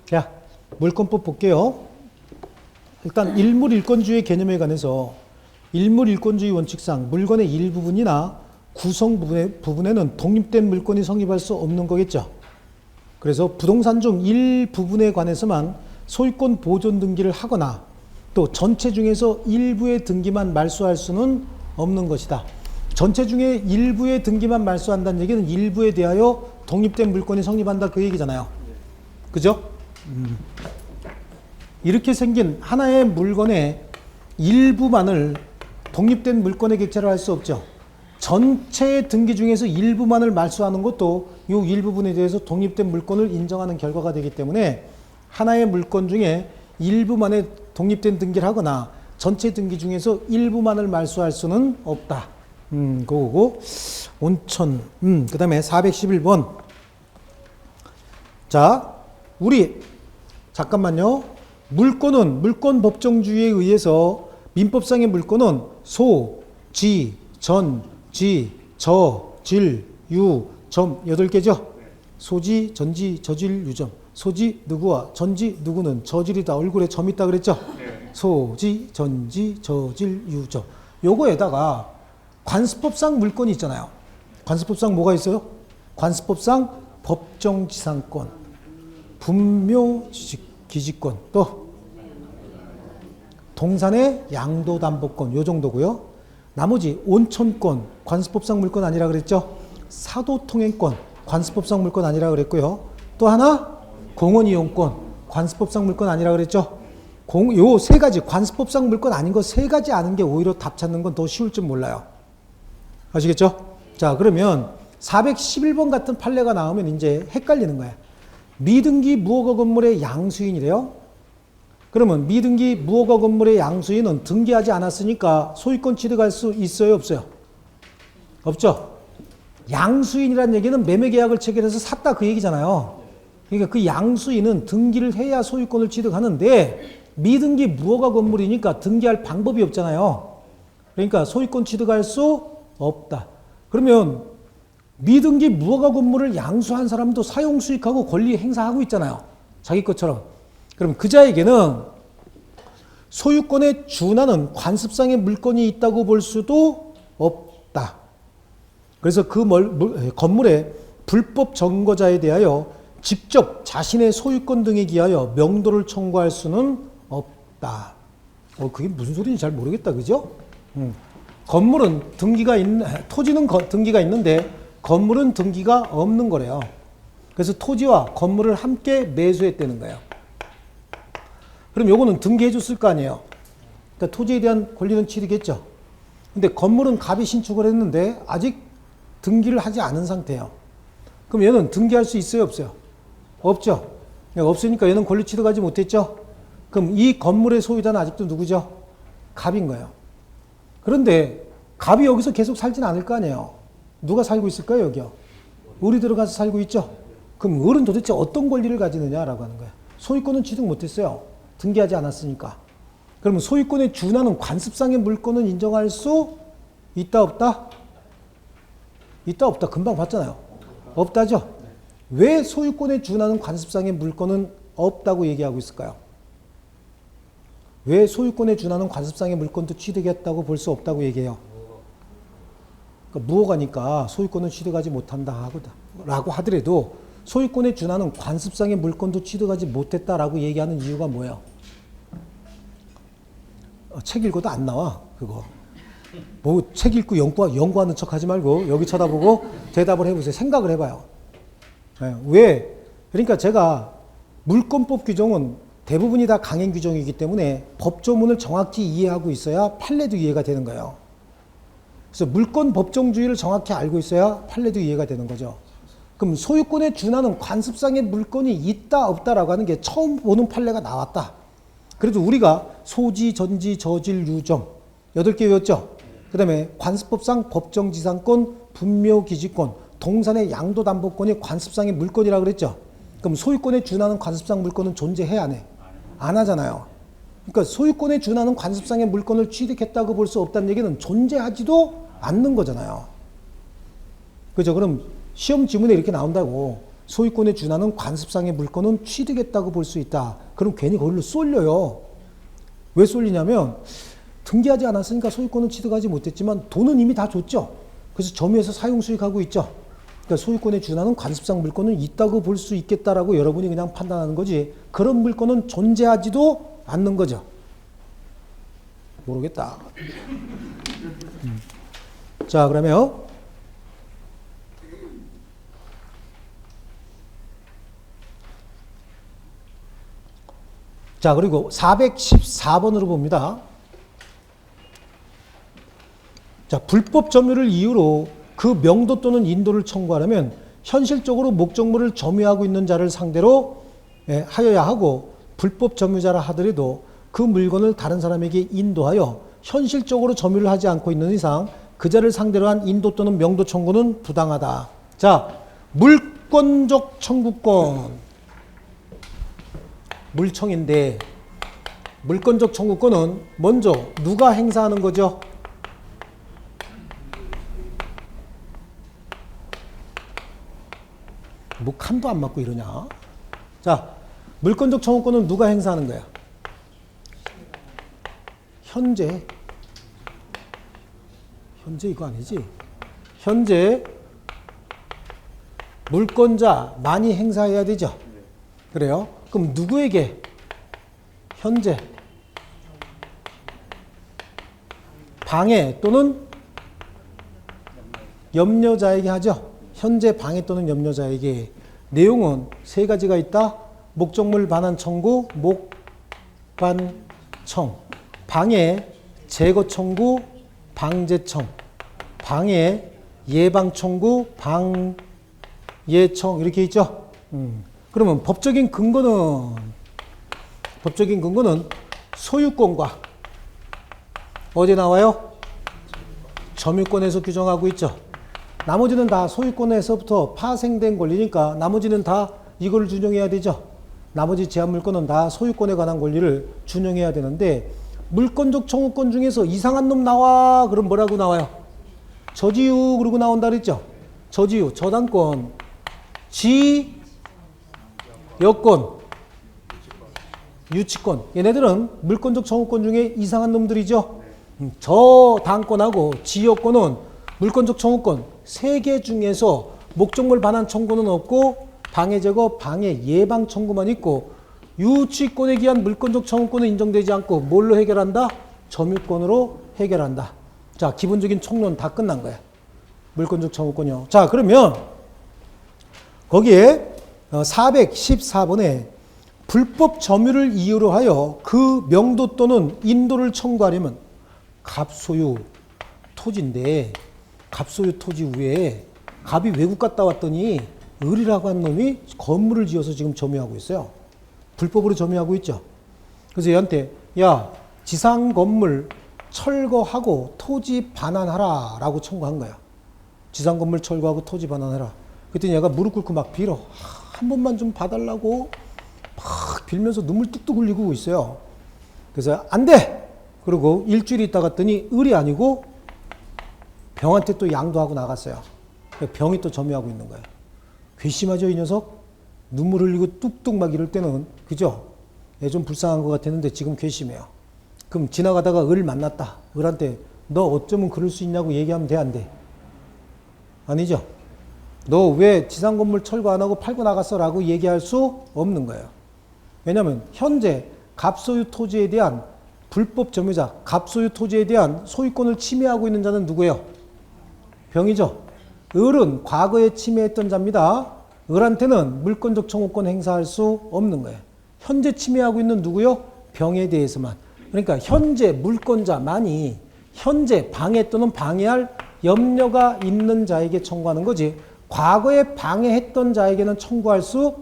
자, 물권법 볼게요. 일단 일물일권주의 개념에 관해서 일물일권주의 원칙상 물건의 일부분이나 구성 부분에는 독립된 물건이 성립할 수 없는 거겠죠. 그래서 부동산 중 일부분에 관해서만 소유권 보존 등기를 하거나 또 전체 중에서 일부의 등기만 말소할 수는 없는 것이다. 전체 중에 일부의 등기만 말소한다는 얘기는 일부에 대하여 독립된 물건이 성립한다 그 얘기잖아요. 그죠? 이렇게 생긴 하나의 물건의 일부만을 독립된 물건의 객체로 할 수 없죠. 전체 등기 중에서 일부만을 말소하는 것도 이 일부분에 대해서 독립된 물건을 인정하는 결과가 되기 때문에 하나의 물건 중에 일부만의 독립된 등기를 하거나 전체 등기 중에서 일부만을 말소할 수는 없다. 그거고 온천. 그 다음에 411번. 자, 우리 잠깐만요. 물권은 물권 법정주의에 의해서 민법상의 물권은 소, 지, 전, 지, 저, 질, 유, 점 8개죠. 소지, 전지, 저질, 유점. 소지 누구와 전지 누구는 저질이다. 얼굴에 점 있다 그랬죠. 소지, 전지, 저질, 유점. 요거에다가 관습법상 물권이 있잖아요. 관습법상 뭐가 있어요? 관습법상 법정지상권, 분묘기지권, 또 동산의 양도담보권 요 정도고요. 나머지 온천권 관습법상 물권 아니라 그랬죠. 사도통행권 관습법상 물권 아니라 그랬고요. 또 하나 공원이용권 관습법상 물권 아니라 그랬죠. 요 세 가지 관습법상 물권 아닌 거 세 가지 아는 게 오히려 답 찾는 건 더 쉬울 줄 몰라요. 아시겠죠? 자, 그러면 411번 같은 판례가 나오면 이제 헷갈리는 거야. 미등기 무허가 건물의 양수인이래요. 그러면 미등기 무허가 건물의 양수인은 등기하지 않았으니까 소유권 취득할 수 있어요, 없어요? 없죠? 양수인이란 얘기는 매매계약을 체결해서 샀다 그 얘기잖아요. 그러니까 그 양수인은 등기를 해야 소유권을 취득하는데 미등기 무허가 건물이니까 등기할 방법이 없잖아요. 그러니까 소유권 취득할 수 없다. 그러면 미등기 무허가 건물을 양수한 사람도 사용수익하고 권리 행사하고 있잖아요. 자기 것처럼. 그럼 그자에게는 소유권에 준하는 관습상의 물건이 있다고 볼 수도 없다. 그래서 그 건물의 불법 점거자에 대하여 직접 자신의 소유권 등에 기하여 명도를 청구할 수는 없다. 그게 무슨 소리인지 잘 모르겠다. 그죠? 건물은 토지는 등기가 있는데 건물은 등기가 없는 거래요. 그래서 토지와 건물을 함께 매수했다는 거예요. 그럼 요거는 등기해 줬을 거 아니에요. 그러니까 토지에 대한 권리는 취득했죠. 근데 건물은 갑이 신축을 했는데 아직 등기를 하지 않은 상태예요. 그럼 얘는 등기할 수 있어요, 없어요? 없죠. 없으니까 얘는 권리 취득하지 못했죠. 그럼 이 건물의 소유자는 아직도 누구죠? 갑인 거예요. 그런데 갑이 여기서 계속 살진 않을 거 아니에요. 누가 살고 있을까요, 여기요? 을이 들어가서 살고 있죠. 그럼 을은 도대체 어떤 권리를 가지느냐라고 하는 거예요. 소유권은 취득 못했어요. 등기하지 않았으니까. 그러면 소유권에 준하는 관습상의 물권은 인정할 수 있다, 없다? 있다, 없다. 금방 봤잖아요. 없다죠? 왜 소유권에 준하는 관습상의 물권은 없다고 얘기하고 있을까요? 왜 소유권에 준하는 관습상의 물권도 취득했다고 볼 수 없다고 얘기해요? 그러니까 무허가니까 소유권은 취득하지 못한다 라고 하더라도 소유권에 준하는 관습상의 물권도 취득하지 못했다라고 얘기하는 이유가 뭐예요? 책 읽어도 안 나와, 그거. 뭐 책 읽고 연구하는 척 하지 말고 여기 쳐다보고 대답을 해보세요. 생각을 해봐요. 왜? 그러니까 제가 물권법 규정은 대부분이 다 강행 규정이기 때문에 법조문을 정확히 이해하고 있어야 판례도 이해가 되는 거예요. 그래서 물권 법정주의를 정확히 알고 있어야 판례도 이해가 되는 거죠. 그럼 소유권에 준하는 관습상의 물건이 있다 없다라고 하는 게 처음 보는 판례가 나왔다. 그래도 우리가 소지, 전지, 저질, 유점 8개 외웠죠. 그 다음에 관습법상 법정지상권, 분묘기지권, 동산의 양도담보권이 관습상의 물건이라고 그랬죠. 그럼 소유권에 준하는 관습상 물건은 존재해 안 해? 안 하잖아요. 그러니까 소유권에 준하는 관습상의 물건을 취득했다고 볼 수 없다는 얘기는 존재하지도 않는 거잖아요. 그죠? 그럼 시험 지문에 이렇게 나온다고 소유권에 준하는 관습상의 물건은 취득했다고 볼 수 있다. 그럼 괜히 거기로 쏠려요. 왜 쏠리냐면 등기하지 않았으니까 소유권은 취득하지 못했지만 돈은 이미 다 줬죠. 그래서 점유해서 사용 수익하고 있죠. 그러니까 소유권에 준하는 관습상 물건은 있다고 볼 수 있겠다라고 여러분이 그냥 판단하는 거지, 그런 물건은 존재하지도 않는 거죠. 모르겠다. 자, 그러면 자, 그리고 414번으로 봅니다. 자, 불법 점유를 이유로 그 명도 또는 인도를 청구하려면 현실적으로 목적물을 점유하고 있는 자를 상대로 하여야 하고, 불법 점유자라 하더라도 그 물건을 다른 사람에게 인도하여 현실적으로 점유를 하지 않고 있는 이상 그 자를 상대로 한 인도 또는 명도 청구는 부당하다. 자, 물권적 청구권. 물청인데 물권적 청구권은 먼저 누가 행사하는 거죠? 뭐 칸도 안 맞고 이러냐? 자, 물권적 청구권은 누가 행사하는 거야? 현재 이거 아니지? 현재 물권자만이 행사해야 되죠? 그래요? 그럼 누구에게? 현재 방해 또는 염려자에게 하죠? 현재 방해 또는 염려자에게. 내용은 세 가지가 있다. 목적물 반환 청구, 목반청, 방해, 제거 청구, 방제청, 방해, 예방 청구, 방예청, 이렇게 있죠. 그러면 법적인 근거는 소유권과 어디 나와요? 점유권에서 규정하고 있죠. 나머지는 다 소유권에서부터 파생된 권리니까 나머지는 다 이걸 준용해야 되죠. 나머지 제한물권은 다 소유권에 관한 권리를 준용해야 되는데, 물권적 청구권 중에서 이상한 놈 나와. 그럼 뭐라고 나와요? 저지유 그러고 나온다 그랬죠. 저지유, 저당권, 여권, 유치권. 얘네들은 물권적 청구권 중에 이상한 놈들이죠. 저당권하고 지여권은 물권적 청구권 3개 중에서 목적물 반환 청구는 없고 방해 제거, 방해 예방 청구만 있고, 유치권에 기한 물권적 청구권은 인정되지 않고 뭘로 해결한다? 점유권으로 해결한다. 자, 기본적인 총론 다 끝난 거야. 물권적 청구권이요. 자, 그러면 거기에 414번에 불법 점유를 이유로 하여 그 명도 또는 인도를 청구하려면 갑소유 토지인데, 갑소유 토지 위에 갑이 외국 갔다 왔더니 을이라고 한 놈이 건물을 지어서 지금 점유하고 있어요. 불법으로 점유하고 있죠. 그래서 얘한테 야, 지상 건물 철거하고 토지 반환하라 라고 청구한 거야. 지상 건물 철거하고 토지 반환하라. 그랬더니 얘가 무릎 꿇고 막 빌어. 한 번만 좀 봐달라고 막 빌면서 눈물 뚝뚝 흘리고 있어요. 그래서 안 돼! 그리고 일주일 있다 갔더니 을이 아니고 병한테 또 양도하고 나갔어요. 병이 또 점유하고 있는 거예요. 괘씸하죠, 이 녀석? 눈물 흘리고 뚝뚝 막 이럴 때는, 그죠? 좀 불쌍한 것 같았는데 지금 괘씸해요. 그럼 지나가다가 을 만났다. 을한테 너 어쩌면 그럴 수 있냐고 얘기하면 돼, 안 돼? 아니죠? 너 왜 지상 건물 철거 안 하고 팔고 나갔어? 라고 얘기할 수 없는 거예요. 왜냐하면 현재 갑소유 토지에 대한 불법 점유자, 갑소유 토지에 대한 소유권을 침해하고 있는 자는 누구예요? 병이죠. 을은 과거에 침해했던 자입니다. 을한테는 물권적 청구권 행사할 수 없는 거예요. 현재 침해하고 있는 누구요? 병에 대해서만. 그러니까 현재 물권자만이 현재 방해 또는 방해할 염려가 있는 자에게 청구하는 거지, 과거에 방해했던 자에게는 청구할 수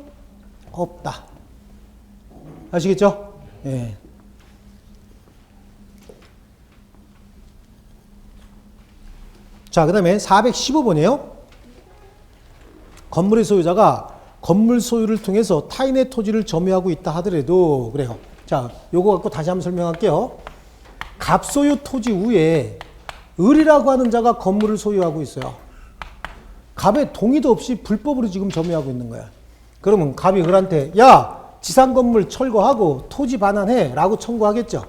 없다. 아시겠죠? 예. 자, 그 다음에 415번이에요. 건물의 소유자가 건물 소유를 통해서 타인의 토지를 점유하고 있다 하더라도, 그래요. 자, 요거 갖고 다시 한번 설명할게요. 갑소유 토지 위에 을이라고 하는 자가 건물을 소유하고 있어요. 갑의 동의도 없이 불법으로 지금 점유하고 있는 거야. 그러면 갑이 을한테 야 지상 건물 철거하고 토지 반환해 라고 청구하겠죠.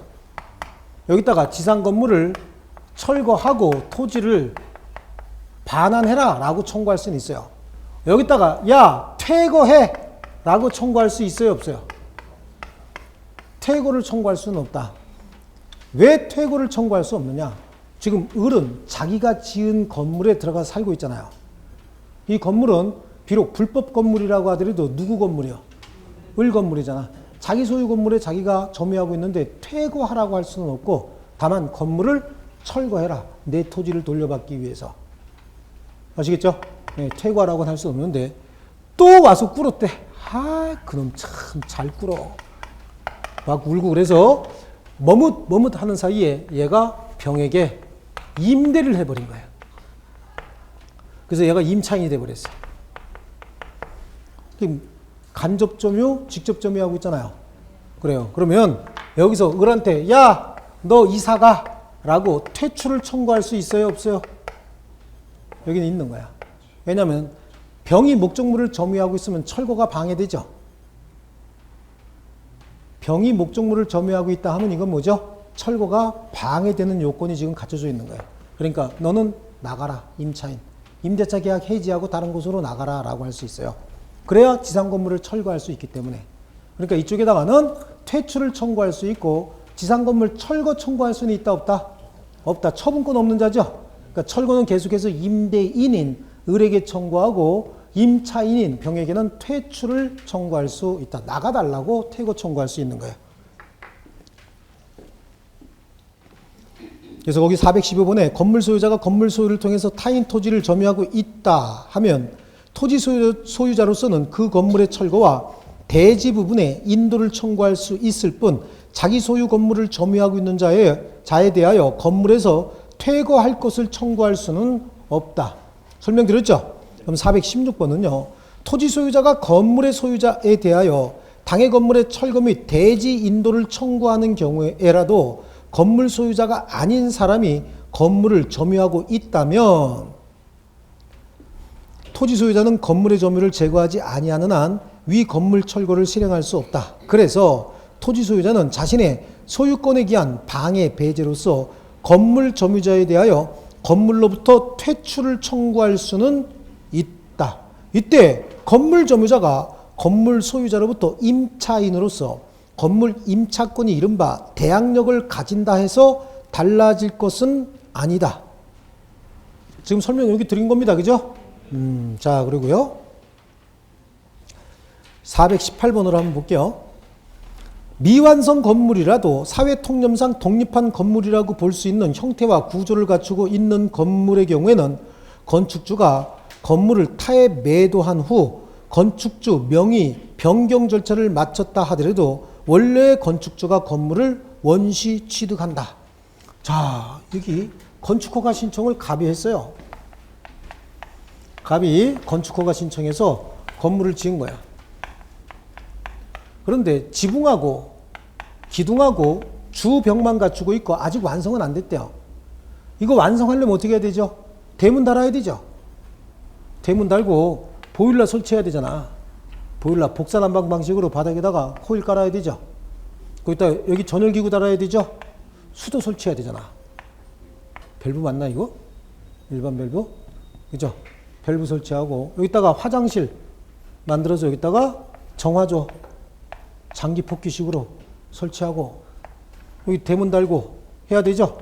여기다가 지상 건물을 철거하고 토지를 반환해라 라고 청구할 수는 있어요. 여기다가 야 퇴거해 라고 청구할 수 있어요 없어요? 퇴거를 청구할 수는 없다. 왜 퇴거를 청구할 수 없느냐? 지금 을은 자기가 지은 건물에 들어가 살고 있잖아요. 이 건물은 비록 불법 건물이라고 하더라도 누구 건물이요? 을 건물이잖아. 자기 소유 건물에 자기가 점유하고 있는데 퇴거하라고 할 수는 없고 다만 건물을 철거해라. 내 토지를 돌려받기 위해서. 아시겠죠? 네, 퇴거하라고는 할 수 없는데 또 와서 꿇었대. 아 그놈 참 잘 꿇어. 막 울고 그래서 머뭇 하는 사이에 얘가 병에게 임대를 해버린 거예요. 그래서 얘가 임차인이 돼버렸어요. 간접 점유, 직접 점유하고 있잖아요. 그래요. 그러면 여기서 을한테 야, 너 이사 가 라고 퇴출을 청구할 수 있어요, 없어요? 여기는 있는 거야. 왜냐하면 병이 목적물을 점유하고 있으면 철거가 방해되죠. 병이 목적물을 점유하고 있다 하면 이건 뭐죠? 철거가 방해되는 요건이 지금 갖춰져 있는 거예요. 그러니까 너는 나가라, 임차인. 임대차 계약 해지하고 다른 곳으로 나가라 라고 할 수 있어요. 그래야 지상 건물을 철거할 수 있기 때문에. 그러니까 이쪽에다가는 퇴출을 청구할 수 있고 지상 건물 철거 청구할 수는 있다 없다? 없다. 처분권 없는 자죠. 그러니까 철거는 계속해서 임대인인 을에게 청구하고 임차인인 병에게는 퇴출을 청구할 수 있다. 나가달라고 퇴거 청구할 수 있는 거예요. 그래서 거기 415번에 건물 소유자가 건물 소유를 통해서 타인 토지를 점유하고 있다 하면 토지 소유자로서는 그 건물의 철거와 대지 부분에 인도를 청구할 수 있을 뿐 자기 소유 건물을 점유하고 있는 자에 대하여 건물에서 퇴거할 것을 청구할 수는 없다. 설명드렸죠? 그럼 416번은요. 토지 소유자가 건물의 소유자에 대하여 당해 건물의 철거 및 대지 인도를 청구하는 경우에라도 건물 소유자가 아닌 사람이 건물을 점유하고 있다면 토지 소유자는 건물의 점유를 제거하지 아니하는 한 위 건물 철거를 실행할 수 없다. 그래서 토지 소유자는 자신의 소유권에 기한 방해 배제로서 건물 점유자에 대하여 건물로부터 퇴출을 청구할 수는 있다. 이때 건물 점유자가 건물 소유자로부터 임차인으로서 건물 임차권이 이른바 대항력을 가진다 해서 달라질 것은 아니다. 지금 설명 여기 드린 겁니다. 그죠? 자, 그리고요. 418번으로 한번 볼게요. 미완성 건물이라도 사회통념상 독립한 건물이라고 볼 수 있는 형태와 구조를 갖추고 있는 건물의 경우에는 건축주가 건물을 타에 매도한 후 건축주 명의 변경 절차를 마쳤다 하더라도 원래 건축주가 건물을 원시 취득한다. 자, 여기 건축허가 신청을 갑이 했어요. 갑이 건축허가 신청해서 건물을 지은 거야. 그런데 지붕하고 기둥하고 주벽만 갖추고 있고 아직 완성은 안 됐대요. 이거 완성하려면 어떻게 해야 되죠? 대문 달아야 되죠. 대문 달고 보일러 설치해야 되잖아. 보일러 복사난방 방식으로 바닥에다가 코일 깔아야 되죠. 거기다 여기 전열기구 달아야 되죠. 수도 설치해야 되잖아. 밸브 맞나 이거? 일반 밸브? 그죠? 밸브 설치하고 여기다가 화장실 만들어서 여기다가 정화조 장기 폭기식으로 설치하고 여기 대문 달고 해야 되죠.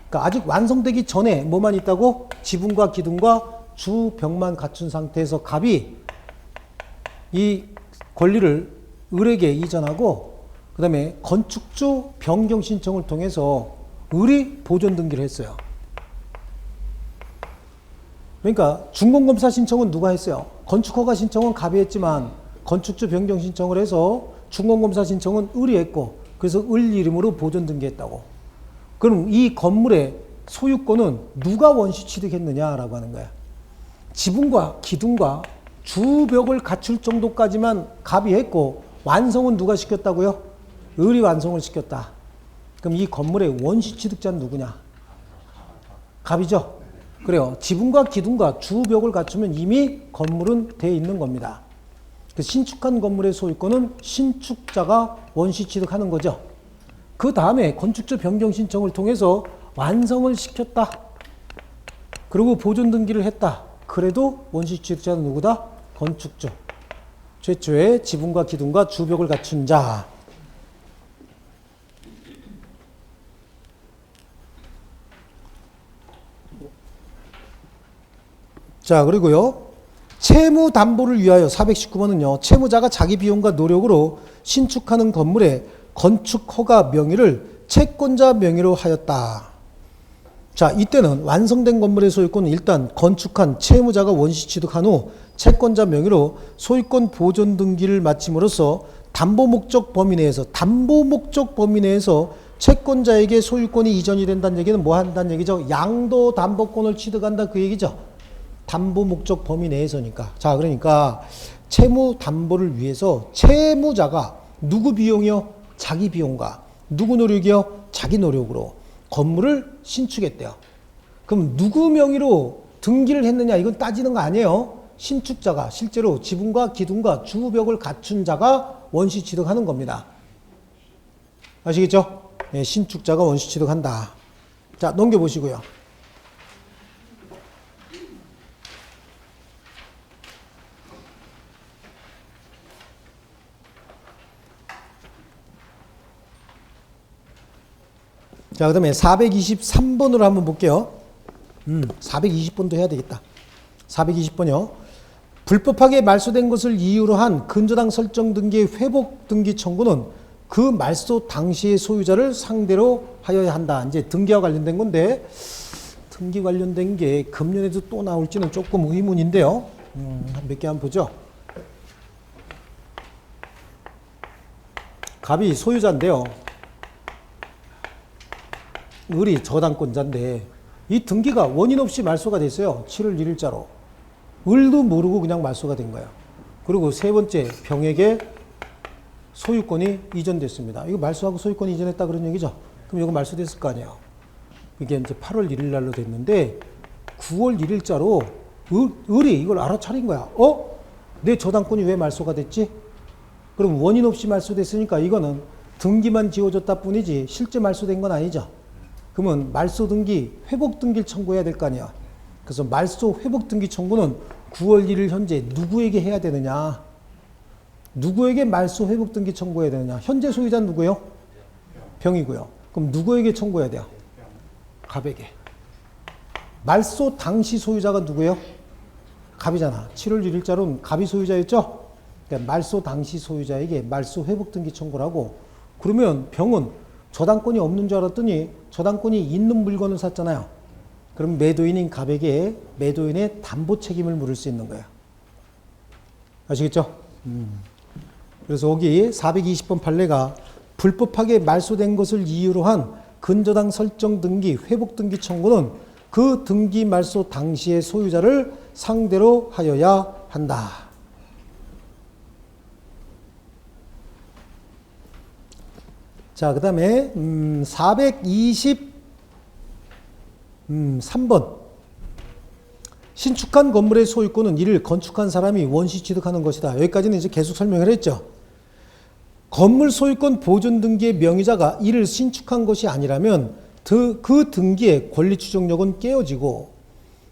그러니까 아직 완성되기 전에 뭐만 있다고? 지붕과 기둥과 주벽만 갖춘 상태에서 갑이 이 권리를 을에게 이전하고 그 다음에 건축주 변경 신청을 통해서 을이 보존 등기를 했어요. 그러니까 준공검사 신청은 누가 했어요? 건축허가 신청은 갑이 했지만 건축주 변경 신청을 해서 준공검사 신청은 을이 했고 그래서 을 이름으로 보존 등기했다고. 그럼 이 건물의 소유권은 누가 원시 취득했느냐라고 하는 거야. 지붕과 기둥과 주벽을 갖출 정도까지만 갑이 했고 완성은 누가 시켰다고요? 을이 완성을 시켰다. 그럼 이 건물의 원시 취득자는 누구냐? 갑이죠. 그래요. 지붕과 기둥과 주벽을 갖추면 이미 건물은 돼 있는 겁니다. 그 신축한 건물의 소유권은 신축자가 원시 취득하는 거죠. 그 다음에 건축주 변경 신청을 통해서 완성을 시켰다. 그리고 보존 등기를 했다. 그래도 원시 취득자는 누구다? 건축주. 최초의 지붕과 기둥과 주벽을 갖춘 자. 자, 그리고요. 채무 담보를 위하여 419번은요. 채무자가 자기 비용과 노력으로 신축하는 건물의 건축 허가 명의를 채권자 명의로 하였다. 자, 이때는 완성된 건물의 소유권은 일단 건축한 채무자가 원시 취득한 후 채권자 명의로 소유권 보존 등기를 마침으로써 담보 목적 범위 내에서 채권자에게 소유권이 이전이 된다는 얘기는 뭐 한다는 얘기죠? 양도 담보권을 취득한다 그 얘기죠. 담보 목적 범위 내에서니까. 자, 그러니까 채무 담보를 위해서 채무자가 누구 비용이요? 자기 비용과 누구 노력이요? 자기 노력으로 건물을 신축했대요. 그럼 누구 명의로 등기를 했느냐 이건 따지는 거 아니에요. 신축자가 실제로 지붕과 기둥과 주벽을 갖춘 자가 원시 취득하는 겁니다. 아시겠죠? 네, 신축자가 원시 취득한다. 자, 넘겨보시고요. 자, 그 다음에 423번으로 한번 볼게요. 420번도 해야 되겠다. 420번이요. 불법하게 말소된 것을 이유로 한 근저당 설정 등기의 회복 등기 청구는 그 말소 당시의 소유자를 상대로 하여야 한다. 이제 등기와 관련된 건데, 등기 관련된 게 금년에도 또 나올지는 조금 의문인데요. 몇 개 한번 보죠. 갑이 소유자인데요. 을이 저당권자인데 이 등기가 원인 없이 말소가 됐어요. 7월 1일자로. 을도 모르고 그냥 말소가 된 거예요. 그리고 세 번째, 병에게 소유권이 이전됐습니다. 이거 말소하고 소유권이 이전했다 그런 얘기죠. 그럼 이거 말소됐을 거 아니에요. 이게 이제 8월 1일 날로 됐는데 9월 1일자로 을이 이걸 알아차린 거야. 내 저당권이 왜 말소가 됐지? 그럼 원인 없이 말소됐으니까 이거는 등기만 지워졌다 뿐이지 실제 말소된 건 아니죠. 그러면 말소 등기, 회복 등기를 청구해야 될 거 아니야. 그래서 말소 회복 등기 청구는 9월 1일 현재 누구에게 해야 되느냐? 누구에게 말소 회복 등기 청구해야 되느냐? 현재 소유자는 누구예요? 병이고요. 그럼 누구에게 청구해야 돼요? 갑에게. 말소 당시 소유자가 누구예요? 갑이잖아. 7월 1일자로는 갑이 소유자였죠? 그러니까 말소 당시 소유자에게 말소 회복 등기 청구를 하고, 그러면 병은 저당권이 없는 줄 알았더니 저당권이 있는 물건을 샀잖아요. 그럼 매도인인 갑에게 매도인의 담보 책임을 물을 수 있는 거예요. 아시겠죠? 그래서 여기 420번 판례가 불법하게 말소된 것을 이유로 한 근저당 설정 등기, 회복 등기 청구는 그 등기 말소 당시의 소유자를 상대로 하여야 한다. 자, 그 다음에 423번. 신축한 건물의 소유권은 이를 건축한 사람이 원시 취득하는 것이다. 여기까지는 이제 계속 설명을 했죠. 건물 소유권 보존 등기의 명의자가 이를 신축한 것이 아니라면 그 등기의 권리 추정력은 깨어지고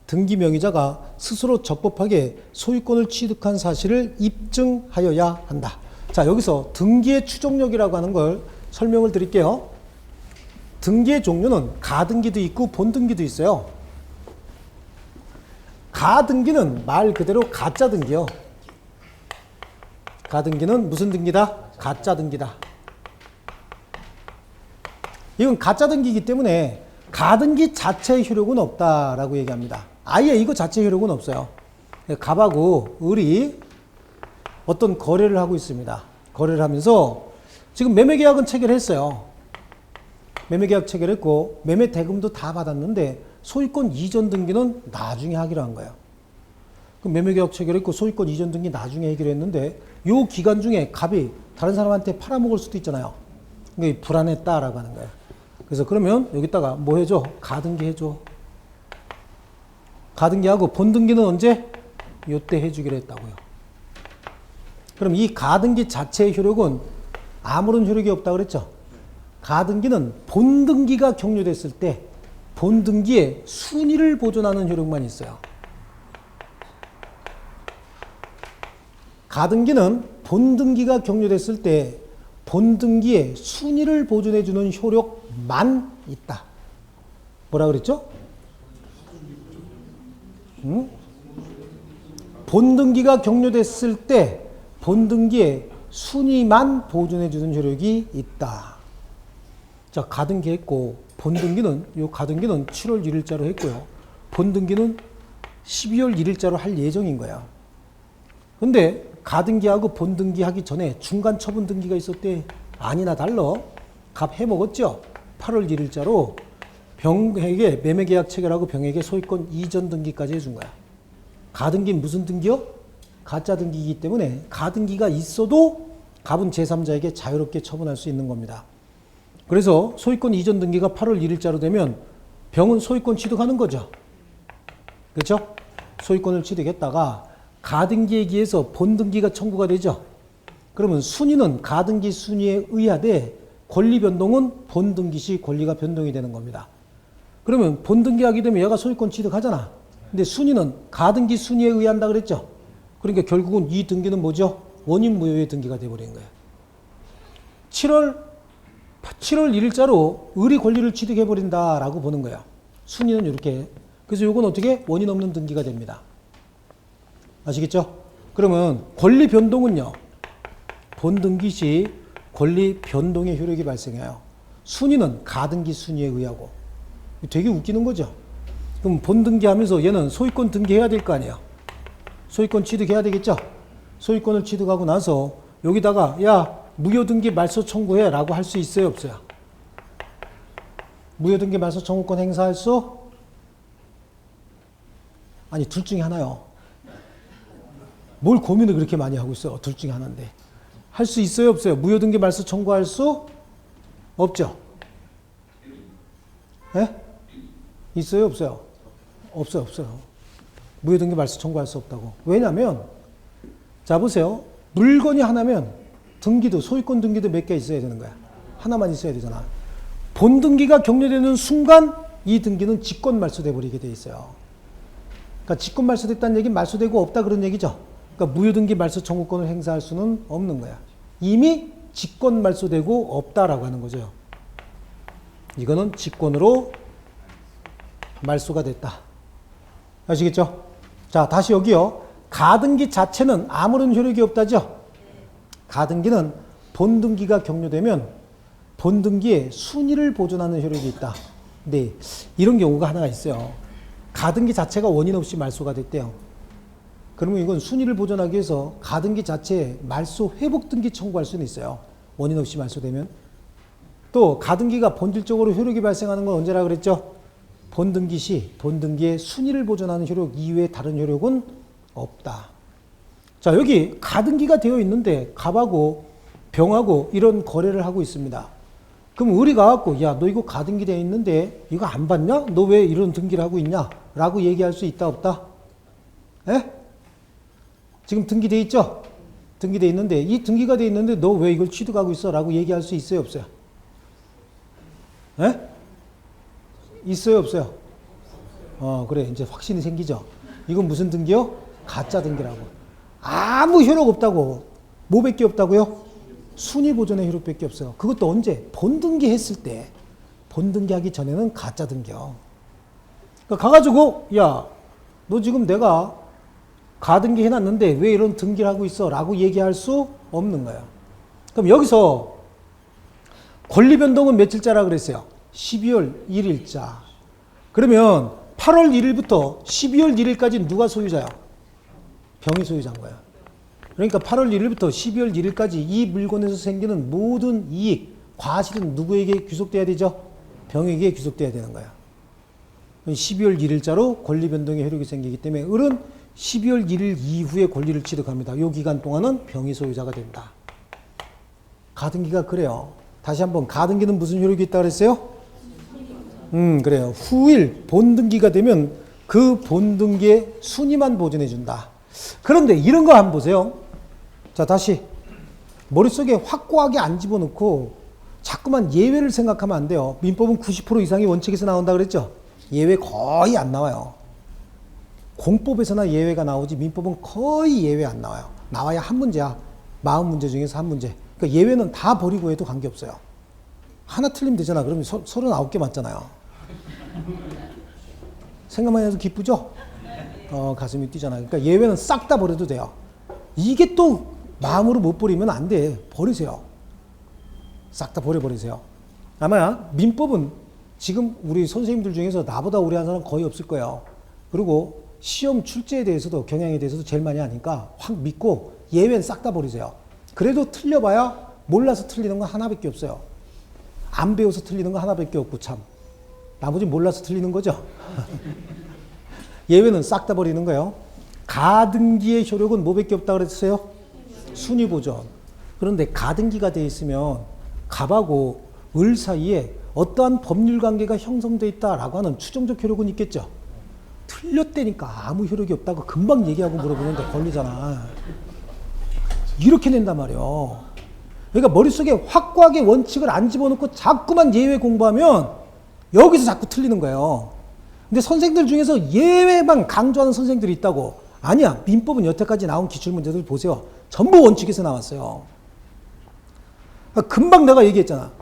등기 명의자가 스스로 적법하게 소유권을 취득한 사실을 입증하여야 한다. 자, 여기서 등기의 추정력이라고 하는 걸 설명을 드릴게요. 등기의 종류는 가등기도 있고 본등기도 있어요. 가등기는 말 그대로 가짜 등기요. 가등기는 무슨 등기다? 가짜 등기다. 이건 가짜 등기이기 때문에 가등기 자체의 효력은 없다라고 얘기합니다. 아예 이거 자체의 효력은 없어요. 갑하고 을이 어떤 거래를 하고 있습니다. 거래를 하면서 지금 매매계약은 체결했어요. 매매계약 체결했고 매매 대금도 다 받았는데 소유권 이전 등기는 나중에 하기로 한 거예요. 그럼 매매계약 체결했고 소유권 이전 등기 나중에 하기로 했는데 요 기간 중에 갑이 다른 사람한테 팔아먹을 수도 있잖아요. 그러니까 불안했다라고 하는 거예요. 그래서 그러면 여기다가 뭐 해줘? 가등기 해줘. 가등기하고 본등기는 언제? 요때 해주기로 했다고요. 그럼 이 가등기 자체의 효력은 아무런 효력이 없다 그랬죠? 가등기는 본등기가 격려됐을 때 본등기의 순위를 보존하는 효력만 있어요. 가등기는 본등기가 격려됐을 때 본등기의 순위를 보존해주는 효력만 있다. 뭐라 그랬죠? 본등기가 격려됐을 때 본등기의 순위만 보존해주는 효력이 있다. 자, 가등기 했고 본등기는 요 가등기는 7월 1일자로 했고요. 본등기는 12월 1일자로 할 예정인 거야. 근데 가등기하고 본등기 하기 전에 중간 처분 등기가 있었대. 아니나 달러. 값 해먹었죠. 8월 1일자로 병에게 매매계약 체결하고 병에게 소유권 이전 등기까지 해준 거야. 가등기는 무슨 등기요? 가짜 등기이기 때문에 가등기가 있어도 갑은 제3자에게 자유롭게 처분할 수 있는 겁니다. 그래서 소유권 이전 등기가 8월 1일자로 되면 병은 소유권 취득하는 거죠. 그렇죠? 소유권을 취득했다가 가등기에 기해서 본등기가 청구가 되죠. 그러면 순위는 가등기 순위에 의하되 권리 변동은 본등기 시 권리가 변동이 되는 겁니다. 그러면 본등기하게 되면 얘가 소유권 취득하잖아. 근데 순위는 가등기 순위에 의한다 그랬죠. 그러니까 결국은 이 등기는 뭐죠? 원인 무효의 등기가 돼버린 거예요. 7월 1일자로 의리 권리를 취득해버린다라고 보는 거예요. 순위는 이렇게. 그래서 이건 어떻게? 원인 없는 등기가 됩니다. 아시겠죠? 그러면 권리 변동은요. 본등기 시 권리 변동의 효력이 발생해요. 순위는 가등기 순위에 의하고. 되게 웃기는 거죠. 그럼 본등기 하면서 얘는 소유권 등기해야 될 거 아니에요. 소유권 취득해야 되겠죠? 소유권을 취득하고 나서 여기다가 야 무효등기 말소 청구해 라고 할 수 있어요 없어요? 무효등기 말소 청구권 행사할 수? 아니 둘 중에 하나요. 뭘 고민을 그렇게 많이 하고 있어요. 둘 중에 하나인데. 할 수 있어요 없어요? 무효등기 말소 청구할 수? 없죠? 예? 있어요 없어요? 없어요. 무효등기 말소 청구할 수 없다고. 왜냐면 자 보세요. 물건이 하나면 등기도 소유권 등기도 몇 개 있어야 되는 거야. 하나만 있어야 되잖아. 본등기가 격려되는 순간 이 등기는 직권 말소돼 버리게 돼 있어요. 그러니까 직권 말소됐다는 얘기는 말소되고 없다 그런 얘기죠. 그러니까 무효등기 말소 청구권을 행사할 수는 없는 거야. 이미 직권 말소되고 없다라고 하는 거죠. 이거는 직권으로 말소가 됐다. 아시겠죠? 자, 다시 여기요. 가등기 자체는 아무런 효력이 없다죠? 가등기는 본등기가 격려되면 본등기의 순위를 보존하는 효력이 있다. 근데 이런 경우가 하나가 있어요. 가등기 자체가 원인 없이 말소가 됐대요. 그러면 이건 순위를 보존하기 위해서 가등기 자체에 말소 회복 등기 청구할 수는 있어요. 원인 없이 말소되면. 또 가등기가 본질적으로 효력이 발생하는 건 언제라 그랬죠? 본등기 시 본등기의 순위를 보존하는 효력 이외에 다른 효력은 없다. 자, 여기 가등기가 되어 있는데 갑하고 병하고 이런 거래를 하고 있습니다. 그럼 우리가 갖고 야, 너 이거 가등기 되어 있는데 이거 안 받냐? 너 왜 이런 등기를 하고 있냐? 라고 얘기할 수 있다 없다? 에? 지금 등기돼 있죠? 등기돼 있는데 이 등기가 돼 있는데 너 왜 이걸 취득하고 있어? 라고 얘기할 수 있어요 없어요? 에? 있어요 없어요? 그래 이제 확신이 생기죠. 이건 무슨 등기요? 가짜 등기라고. 아무 효력 없다고. 뭐밖에 없다고요? 순위 보존의 효력밖에 없어요. 그것도 언제? 본등기 했을 때. 본등기 하기 전에는 가짜 등기요. 그러니까 가가지고 야, 너 지금 내가 가등기 해놨는데 왜 이런 등기를 하고 있어? 라고 얘기할 수 없는 거예요. 그럼 여기서 권리 변동은 며칠자라 그랬어요? 12월 1일자. 그러면 8월 1일부터 12월 1일까지 누가 소유자야? 병이 소유자인 거야. 그러니까 8월 1일부터 12월 1일까지 이 물건에서 생기는 모든 이익, 과실은 누구에게 귀속돼야 되죠? 병에게 귀속돼야 되는 거야. 12월 1일자로 권리 변동의 효력이 생기기 때문에 을은 12월 1일 이후에 권리를 취득합니다. 이 기간 동안은 병이 소유자가 된다. 가등기가 그래요. 다시 한번 가등기는 무슨 효력이 있다고 그랬어요? 그래요. 후일 본등기가 되면 그 본등기의 순위만 보존해준다. 그런데 이런 거 한번 보세요. 자, 다시 머릿속에 확고하게 안 집어넣고 자꾸만 예외를 생각하면 안 돼요. 민법은 90% 이상의 원칙에서 나온다 그랬죠. 예외 거의 안 나와요. 공법에서나 예외가 나오지 민법은 거의 예외 안 나와요. 나와야 한 문제야. 40문제 중에서 한 문제. 그러니까 예외는 다 버리고 해도 관계없어요. 하나 틀리면 되잖아. 그러면 39개 맞잖아요. 생각만 해도 기쁘죠? 가슴이 뛰잖아요. 그러니까 예외는 싹 다 버려도 돼요. 이게 또 마음으로 못 버리면 안 돼. 버리세요. 싹 다 버려버리세요. 아마 민법은 지금 우리 선생님들 중에서 나보다 오래 한 사람 거의 없을 거예요. 그리고 시험 출제에 대해서도 경향에 대해서도 제일 많이 하니까 확 믿고 예외는 싹 다 버리세요. 그래도 틀려봐야 몰라서 틀리는 건 하나밖에 없어요. 안 배워서 틀리는 건 하나밖에 없고 참. 나머지 몰라서 틀리는 거죠. 예외는 싹 다 버리는 거예요. 가등기의 효력은 뭐밖에 없다 그랬어요? 순위 보존. 그런데 가등기가 돼 있으면 갑하고 을 사이에 어떠한 법률 관계가 형성돼 있다라고 하는 추정적 효력은 있겠죠. 틀렸다니까 아무 효력이 없다고 금방 얘기하고 물어보는데 걸리잖아. 이렇게 낸단 말이에요. 그러니까 머릿속에 확고하게 원칙을 안 집어넣고 자꾸만 예외 공부하면 여기서 자꾸 틀리는 거예요. 근데 선생들 중에서 예외만 강조하는 선생들이 있다고. 아니야. 민법은 여태까지 나온 기출문제들 보세요. 전부 원칙에서 나왔어요. 금방 내가 얘기했잖아.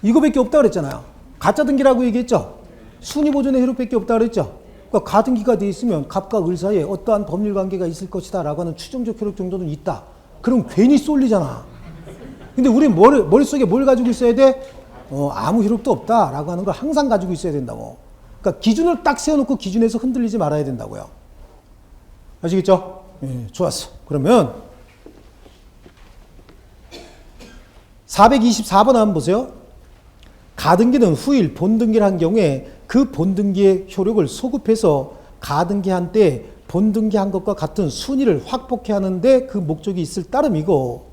이거밖에 없다 그랬잖아요. 가짜 등기라고 얘기했죠. 순위 보존의 효력밖에 없다 그랬죠. 그러니까 가등기가 돼 있으면 갑과 을 사이에 어떠한 법률 관계가 있을 것이다 라고 하는 추정적 효력 정도는 있다. 그럼 괜히 쏠리잖아. 근데 우리 머릿속에 뭘 가지고 있어야 돼? 아무 효력도 없다 라고 하는 걸 항상 가지고 있어야 된다고. 그러니까 기준을 딱 세워놓고 기준에서 흔들리지 말아야 된다고요. 아시겠죠? 예, 좋았어. 그러면 424번 한번 보세요. 가등기는 후일 본등기를 한 경우에 그 본등기의 효력을 소급해서 가등기한 때 본등기한 것과 같은 순위를 확보케 하는데 그 목적이 있을 따름이고,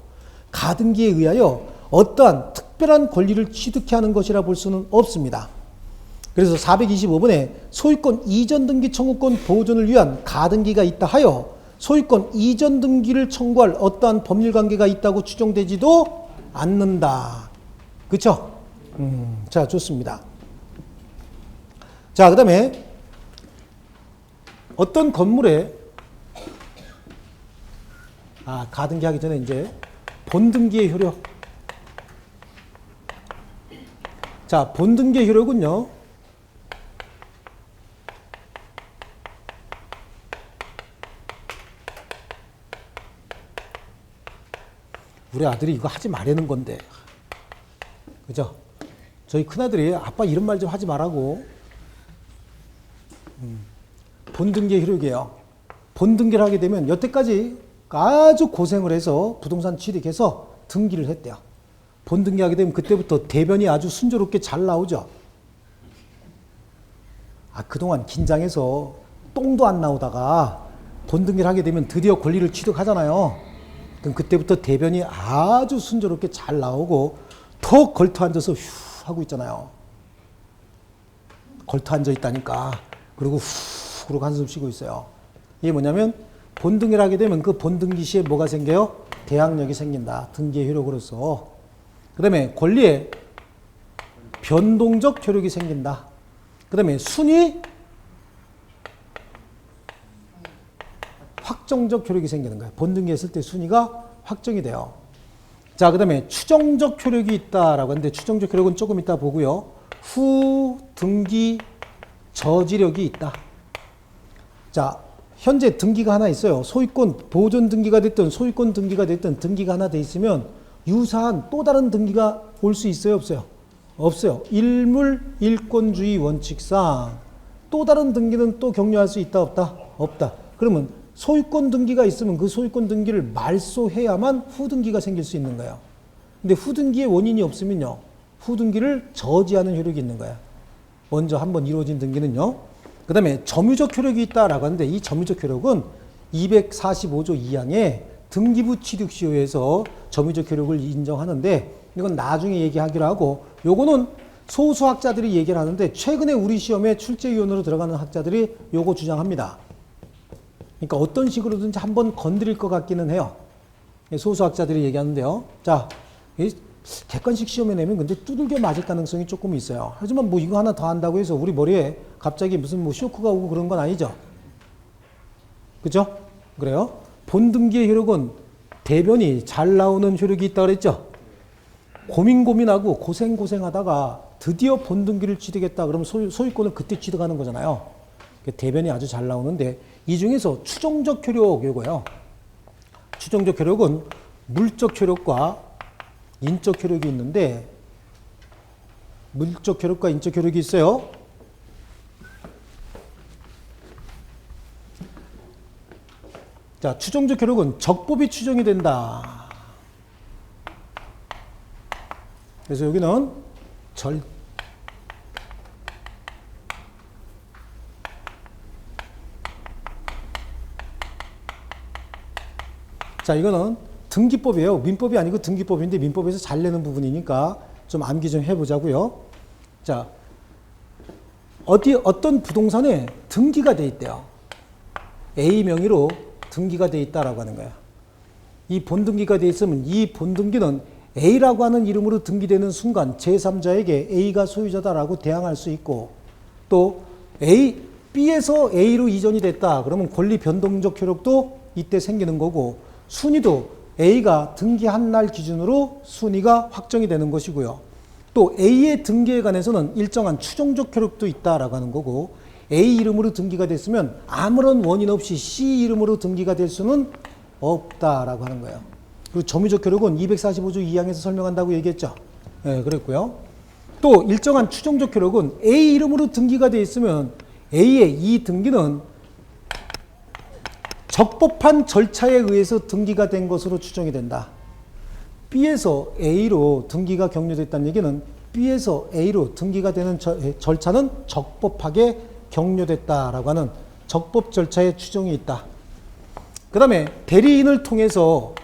가등기에 의하여 어떠한 특별한 권리를 취득해 하는 것이라 볼 수는 없습니다. 그래서 425번에 소유권 이전 등기 청구권 보존을 위한 가등기가 있다 하여 소유권 이전 등기를 청구할 어떠한 법률 관계가 있다고 추정되지도 않는다. 그렇죠? 자, 좋습니다. 자, 그 다음에 어떤 건물에 가등기 하기 전에 이제 본등기의 효력. 자, 본등기의 효력은요, 우리 아들이 이거 하지 말라는 건데, 그죠? 저희 큰아들이 아빠 이런 말 좀 하지 말라고. 본등기의 효력이에요. 본등기를 하게 되면 여태까지 아주 고생을 해서 부동산 취득해서 등기를 했대요. 본등기 하게 되면 그때부터 대변이 아주 순조롭게 잘 나오죠. 그동안 긴장해서 똥도 안 나오다가 본등기를 하게 되면 드디어 권리를 취득하잖아요. 그럼 그때부터 대변이 아주 순조롭게 잘 나오고 더 걸터 앉아서 휴 하고 있잖아요. 걸터 앉아 있다니까. 그리고 후 그러고 한숨 쉬고 있어요. 이게 뭐냐면 본등기를 하게 되면 그 본등기 시에 뭐가 생겨요? 대항력이 생긴다. 등기의 효력으로서. 그 다음에 권리에 변동적 효력이 생긴다. 그 다음에 순위 확정적 효력이 생기는 거예요. 본등기 했을 때 순위가 확정이 돼요. 자, 그 다음에 추정적 효력이 있다라고 하는데 추정적 효력은 조금 이따 보고요. 후 등기 저지력이 있다. 자, 현재 등기가 하나 있어요. 소유권 보존 등기가 됐든 소유권 등기가 됐든 등기가 하나 돼 있으면 유사한 또 다른 등기가 올 수 있어요? 없어요? 없어요. 일물 일권주의 원칙상 또 다른 등기는 또 격려할 수 있다 없다? 없다. 그러면 소유권 등기가 있으면 그 소유권 등기를 말소해야만 후등기가 생길 수 있는 거예요. 근데 후등기의 원인이 없으면요, 후등기를 저지하는 효력이 있는 거예요. 먼저 한번 이루어진 등기는요. 그 다음에 점유적 효력이 있다라고 하는데 이 점유적 효력은 245조 2항에 등기부 취득시효에서 점유적 효력을 인정하는데 이건 나중에 얘기하기로 하고, 요거는 소수학자들이 얘기를 하는데 최근에 우리 시험에 출제위원으로 들어가는 학자들이 요거 주장합니다. 그러니까 어떤 식으로든지 한번 건드릴 것 같기는 해요. 소수학자들이 얘기하는데요. 자, 객관식 시험에 내면 근데 두들겨 맞을 가능성이 조금 있어요. 하지만 뭐 이거 하나 더 한다고 해서 우리 머리에 갑자기 무슨 뭐 쇼크가 오고 그런 건 아니죠. 그죠? 그래요? 본등기의 효력은 대변이 잘 나오는 효력이 있다 그랬죠? 고민하고 고생하다가 드디어 본등기를 취득했다 그러면 소유권을 그때 취득하는 거잖아요. 대변이 아주 잘 나오는데 이 중에서 추정적 효력 요거요. 추정적 효력은 물적 효력과 인적 효력이 있는데 물적 효력과 인적 효력이 있어요. 자, 추정적 효력은 적법이 추정이 된다. 그래서 여기는 자, 이거는 등기법이에요. 민법이 아니고 등기법인데 민법에서 잘 내는 부분이니까 좀 암기 좀 해보자고요. 자, 어떤 부동산에 등기가 돼 있대요. A 명의로 등기가 돼 있다라고 하는 거야. 이 본등기가 돼 있으면 이 본등기는 A라고 하는 이름으로 등기되는 순간 제3자에게 A가 소유자다라고 대항할 수 있고 또 B에서 A로 이전이 됐다. 그러면 권리 변동적 효력도 이때 생기는 거고 순위도 A가 등기한 날 기준으로 순위가 확정이 되는 것이고요. 또 A의 등기에 관해서는 일정한 추정적 효력도 있다라고 하는 거고 A 이름으로 등기가 됐으면 아무런 원인 없이 C 이름으로 등기가 될 수는 없다라고 하는 거예요. 그리고 점유적 효력은 245조 2항에서 설명한다고 얘기했죠. 네, 그랬고요. 또 일정한 추정적 효력은 A 이름으로 등기가 되어 있으면 A의 이 등기는 적법한 절차에 의해서 등기가 된 것으로 추정이 된다. B에서 A로 등기가 격려됐다는 얘기는 B에서 A로 등기가 되는 절차는 적법하게 격려됐다라고 하는 적법 절차의 추정이 있다. 그 다음에 대리인을 통해서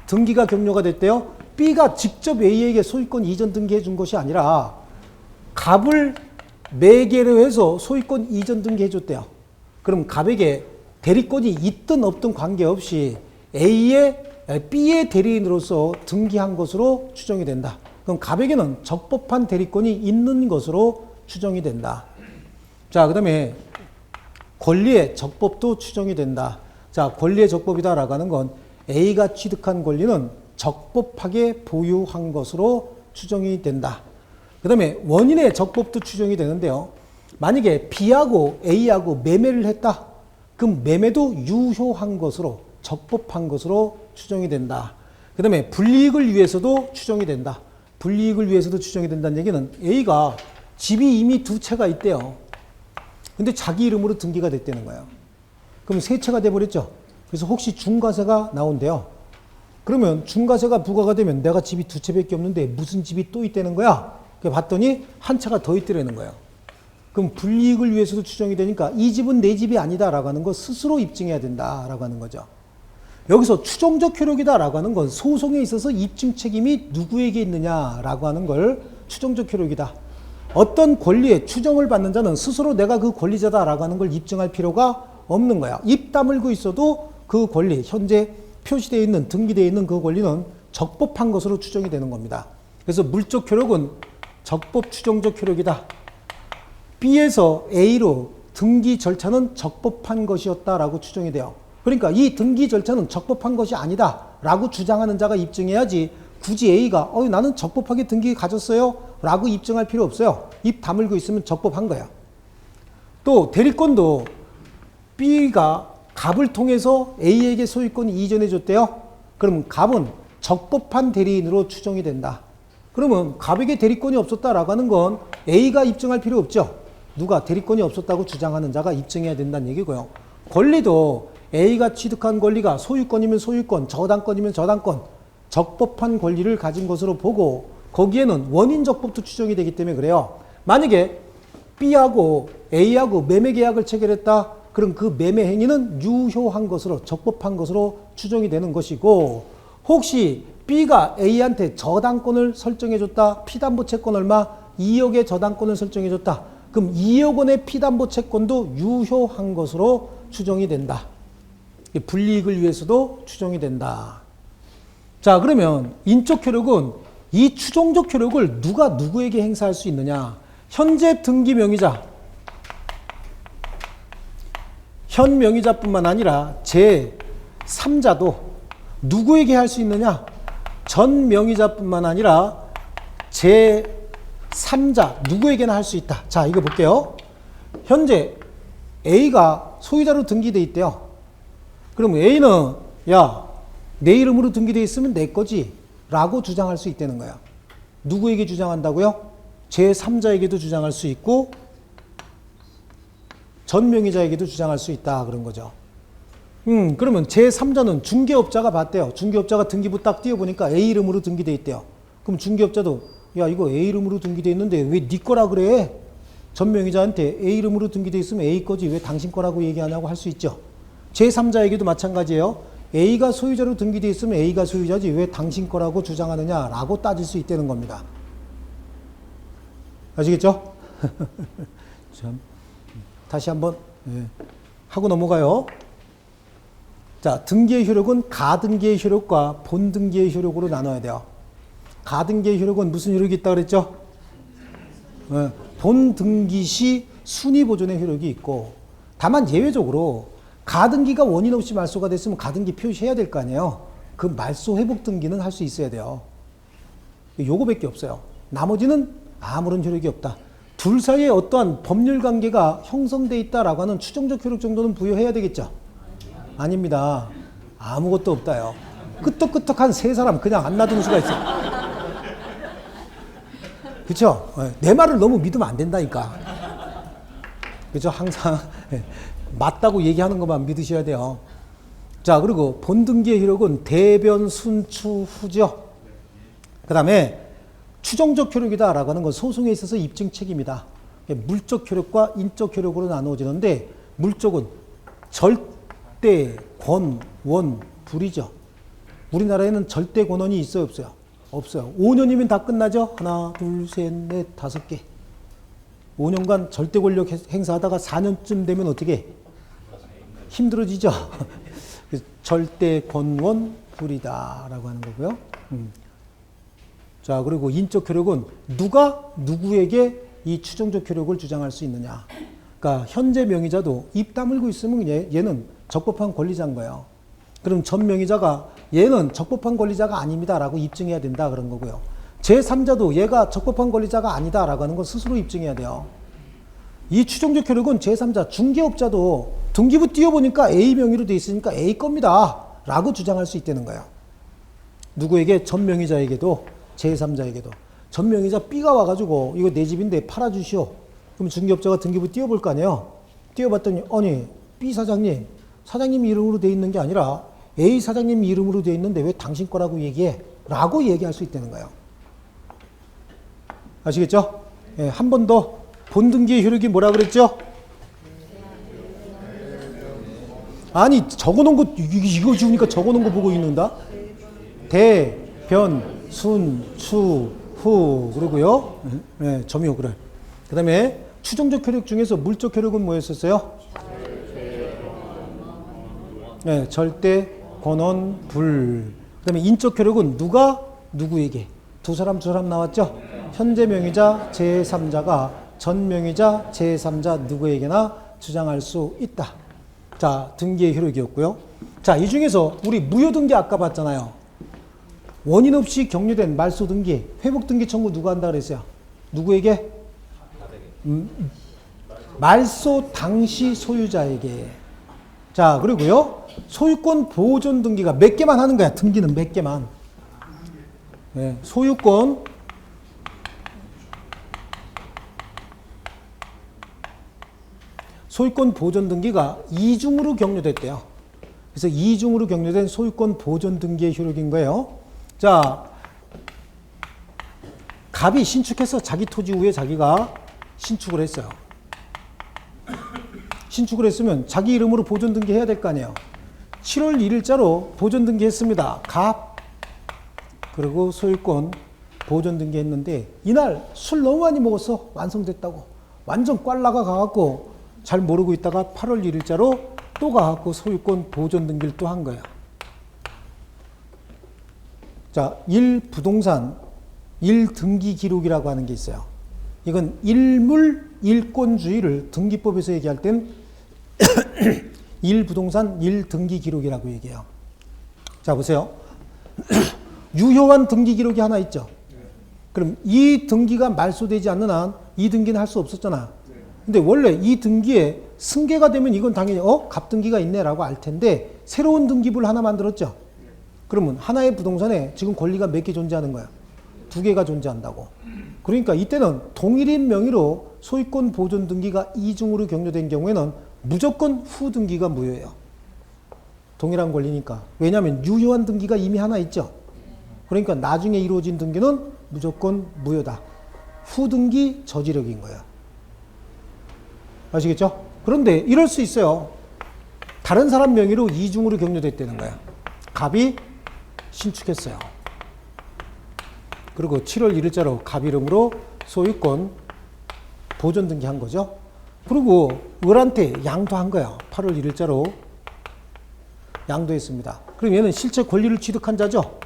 등기가 격려가 됐대요. B가 직접 A에게 소유권 이전 등기해 준 것이 아니라 갑을 매개로 해서 소유권 이전 등기해 줬대요. 그럼 갑에게 대리권이 있든 없든 관계없이 B의 대리인으로서 등기한 것으로 추정이 된다. 그럼 갑에게는 적법한 대리권이 있는 것으로 추정이 된다. 자, 그 다음에 권리의 적법도 추정이 된다. 자, 권리의 적법이다라고 하는 건 A가 취득한 권리는 적법하게 보유한 것으로 추정이 된다. 그 다음에 원인의 적법도 추정이 되는데요. 만약에 B하고 A하고 매매를 했다. 그럼 매매도 유효한 것으로 적법한 것으로 추정이 된다. 그 다음에 불이익을 위해서도 추정이 된다. 불이익을 위해서도 추정이 된다는 얘기는 A가 집이 이미 두 채가 있대요. 근데 자기 이름으로 등기가 됐다는 거예요. 그럼 세 채가 돼버렸죠. 그래서 혹시 중과세가 나온대요. 그러면 중과세가 부과가 되면 내가 집이 두 채밖에 없는데 무슨 집이 또 있다는 거야? 봤더니 한 채가 더 있더라는 거예요. 그럼 불이익을 위해서도 추정이 되니까 이 집은 내 집이 아니다라고 하는 거 스스로 입증해야 된다라고 하는 거죠. 여기서 추정적 효력이다라고 하는 건 소송에 있어서 입증 책임이 누구에게 있느냐라고 하는 걸 추정적 효력이다. 어떤 권리에 추정을 받는 자는 스스로 내가 그 권리자다라고 하는 걸 입증할 필요가 없는 거야. 입 다물고 있어도 그 권리, 현재 표시되어 있는, 등기되어 있는 그 권리는 적법한 것으로 추정이 되는 겁니다. 그래서 물적 효력은 적법 추정적 효력이다. B에서 A로 등기 절차는 적법한 것이었다라고 추정이 돼요. 그러니까 이 등기 절차는 적법한 것이 아니다라고 주장하는 자가 입증해야지 굳이 A가 나는 적법하게 등기 가졌어요 라고 입증할 필요 없어요. 입 다물고 있으면 적법한 거야. 또 대리권도 B가 갑을 통해서 A에게 소유권을 이전해 줬대요. 그럼 갑은 적법한 대리인으로 추정이 된다. 그러면 갑에게 대리권이 없었다라고 하는 건 A가 입증할 필요 없죠. 누가 대리권이 없었다고 주장하는 자가 입증해야 된다는 얘기고요. 권리도 A가 취득한 권리가 소유권이면 소유권, 저당권이면 저당권, 적법한 권리를 가진 것으로 보고 거기에는 원인적법도 추정이 되기 때문에 그래요. 만약에 B하고 A하고 매매 계약을 체결했다. 그럼 그 매매 행위는 유효한 것으로 적법한 것으로 추정이 되는 것이고 혹시 B가 A한테 저당권을 설정해 줬다. 피담보 채권 얼마? 2억의 저당권을 설정해줬다. 그럼 2억 원의 피담보 채권도 유효한 것으로 추정이 된다. 불이익을 위해서도 추정이 된다. 자, 그러면 인적 효력은 이 추정적 효력을 누가 누구에게 행사할 수 있느냐? 현재 등기 명의자, 현 명의자뿐만 아니라 제3자도 누구에게 할 수 있느냐? 전 명의자뿐만 아니라 제3자 누구에게나 할 수 있다. 자, 이거 볼게요. 현재 A가 소유자로 등기돼 있대요. 그럼 A는 야, 내 이름으로 등기돼 있으면 내 거지 라고 주장할 수 있다는 거야. 누구에게 주장한다고요? 제3자에게도 주장할 수 있고 전 명의자에게도 주장할 수 있다 그런 거죠. 그러면 제3자는 중개업자가 봤대요. 중개업자가 등기부 딱 띄워보니까 A 이름으로 등기돼 있대요. 그럼 중개업자도 야, 이거 A 이름으로 등기돼 있는데 왜 네 거라 그래? 전 명의자한테 A 이름으로 등기돼 있으면 A 거지 왜 당신 거라고 얘기하냐고 할 수 있죠. 제3자에게도 마찬가지예요. A가 소유자로 등기돼 있으면 A가 소유자지 왜 당신 거라고 주장하느냐라고 따질 수 있다는 겁니다. 아시겠죠? 참, 다시 한번 하고 넘어가요. 자, 등기의 효력은 가등기의 효력과 본등기의 효력으로 나눠야 돼요. 가등기의 효력은 무슨 효력이 있다고 그랬죠? 본등기 시 순위보존의 효력이 있고, 다만 예외적으로 가등기가 원인 없이 말소가 됐으면 가등기 표시해야 될 거 아니에요. 그 말소 회복 등기는 할 수 있어야 돼요. 요거밖에 없어요. 나머지는 아무런 효력이 없다. 둘 사이에 어떠한 법률 관계가 형성돼 있다라고 하는 추정적 효력 정도는 부여해야 되겠죠? 아닙니다. 아무것도 없다요. 끄떡끄떡한 세 사람 그냥 안 놔두는 수가 있어. 그렇죠? 내 말을 너무 믿으면 안 된다니까. 그렇죠? 항상 맞다고 얘기하는 것만 믿으셔야 돼요. 자, 그리고 본등기의 효력은 대변 순추 후죠. 그 다음에 추정적 효력이다라고 하는 건 소송에 있어서 입증 책임이다. 물적 효력과 인적 효력으로 나누어지는데 물적은 절대 권원 불이죠. 우리나라에는 절대 권원이 있어요, 없어요? 없어요. 5년이면 다 끝나죠? 하나, 둘, 셋, 넷, 5개. 5년간 절대 권력 행사하다가 4년쯤 되면 어떻게? 힘들어지죠? 절대 권원 불이다라고 하는 거고요. 자, 그리고 인적 효력은 누가 누구에게 이 추정적 효력을 주장할 수 있느냐. 그러니까 현재 명의자도 입 다물고 있으면 얘는 적법한 권리자인 거예요. 그럼 전 명의자가 얘는 적법한 권리자가 아닙니다라고 입증해야 된다 그런 거고요. 제3자도 얘가 적법한 권리자가 아니다라고 하는 건 스스로 입증해야 돼요. 이 추정적 효력은 제3자, 중개업자도 등기부 띄워보니까 A 명의로 돼 있으니까 A 겁니다 라고 주장할 수 있다는 거예요. 누구에게? 전 명의자에게도 제3자에게도. 전 명의자 B가 와가지고 이거 내 집인데 팔아주시오. 그럼 중개업자가 등기부 띄워볼 거 아니에요. 띄워봤더니 아니 B 사장님, 사장님 이름으로 돼 있는 게 아니라 A 사장님 이름으로 돼 있는데 왜 당신 거라고 얘기해? 라고 얘기할 수 있다는 거예요. 아시겠죠? 예, 한 번 더 본등기의 효력이 뭐라 그랬죠? 아니 적어놓은 거 이거 지우니까 적어놓은 거 보고 있는다. 대, 변, 순, 추, 후 그러고요. 네, 점이요 그래. 그 다음에 추정적 효력 중에서 물적 효력은 뭐였었어요? 네, 절대, 권원, 불. 그 다음에 인적 효력은 누가 누구에게? 두 사람 나왔죠? 현재 명의자 제3자가 전 명의자 제3자 누구에게나 주장할 수 있다. 자, 등기의 효력이었고요. 자, 이 중에서 우리 무효등기 아까 봤잖아요. 원인 없이 격려된 말소 등기, 회복 등기 청구 누가 한다 그랬어요? 누구에게? 말소 당시 소유자에게. 자, 그리고요. 소유권 보존 등기가 몇 개만 하는 거야. 등기는 몇 개만. 네, 소유권 보존 등기가 이중으로 격려됐대요. 그래서 이중으로 격려된 소유권 보존 등기의 효력인 거예요. 자, 갑이 신축해서 자기 토지 후에 자기가 신축을 했어요. 신축을 했으면 자기 이름으로 보존 등기해야 될 거 아니에요. 7월 1일자로 보존 등기했습니다. 갑 그리고 소유권 보존 등기했는데 이날 술 너무 많이 먹었어. 완성됐다고. 완전 꽐라가 가갖고 잘 모르고 있다가 8월 1일자로 또 가갖고 소유권 보존 등기를 또 한 거야. 자, 1부동산 1등기 기록이라고 하는 게 있어요. 이건 일물 일권주의를 등기법에서 얘기할 땐 1부동산 1등기 기록이라고 얘기해요. 자, 보세요. 유효한 등기 기록이 하나 있죠. 그럼 이 등기가 말소되지 않는 한 이 등기는 할 수 없었잖아. 근데 원래 이 등기에 승계가 되면 이건 당연히 갑등기가 있네라고 알 텐데 새로운 등기부를 하나 만들었죠. 그러면 하나의 부동산에 지금 권리가 몇 개 존재하는 거야? 2개가 존재한다고. 그러니까 이때는 동일인 명의로 소유권 보존 등기가 이중으로 격려된 경우에는 무조건 후 등기가 무효예요. 동일한 권리니까. 왜냐하면 유효한 등기가 이미 하나 있죠. 그러니까 나중에 이루어진 등기는 무조건 무효다. 후 등기 저지력인 거야. 아시겠죠? 그런데 이럴 수 있어요. 다른 사람 명의로 이중으로 격려됐다는 거야. 갑이 신축했어요. 그리고 7월 1일자로 갑 이름으로 소유권 보존 등기한 거죠. 그리고 을한테 양도한 거야. 8월 1일자로 양도했습니다. 그럼 얘는 실제 권리를 취득한 자죠.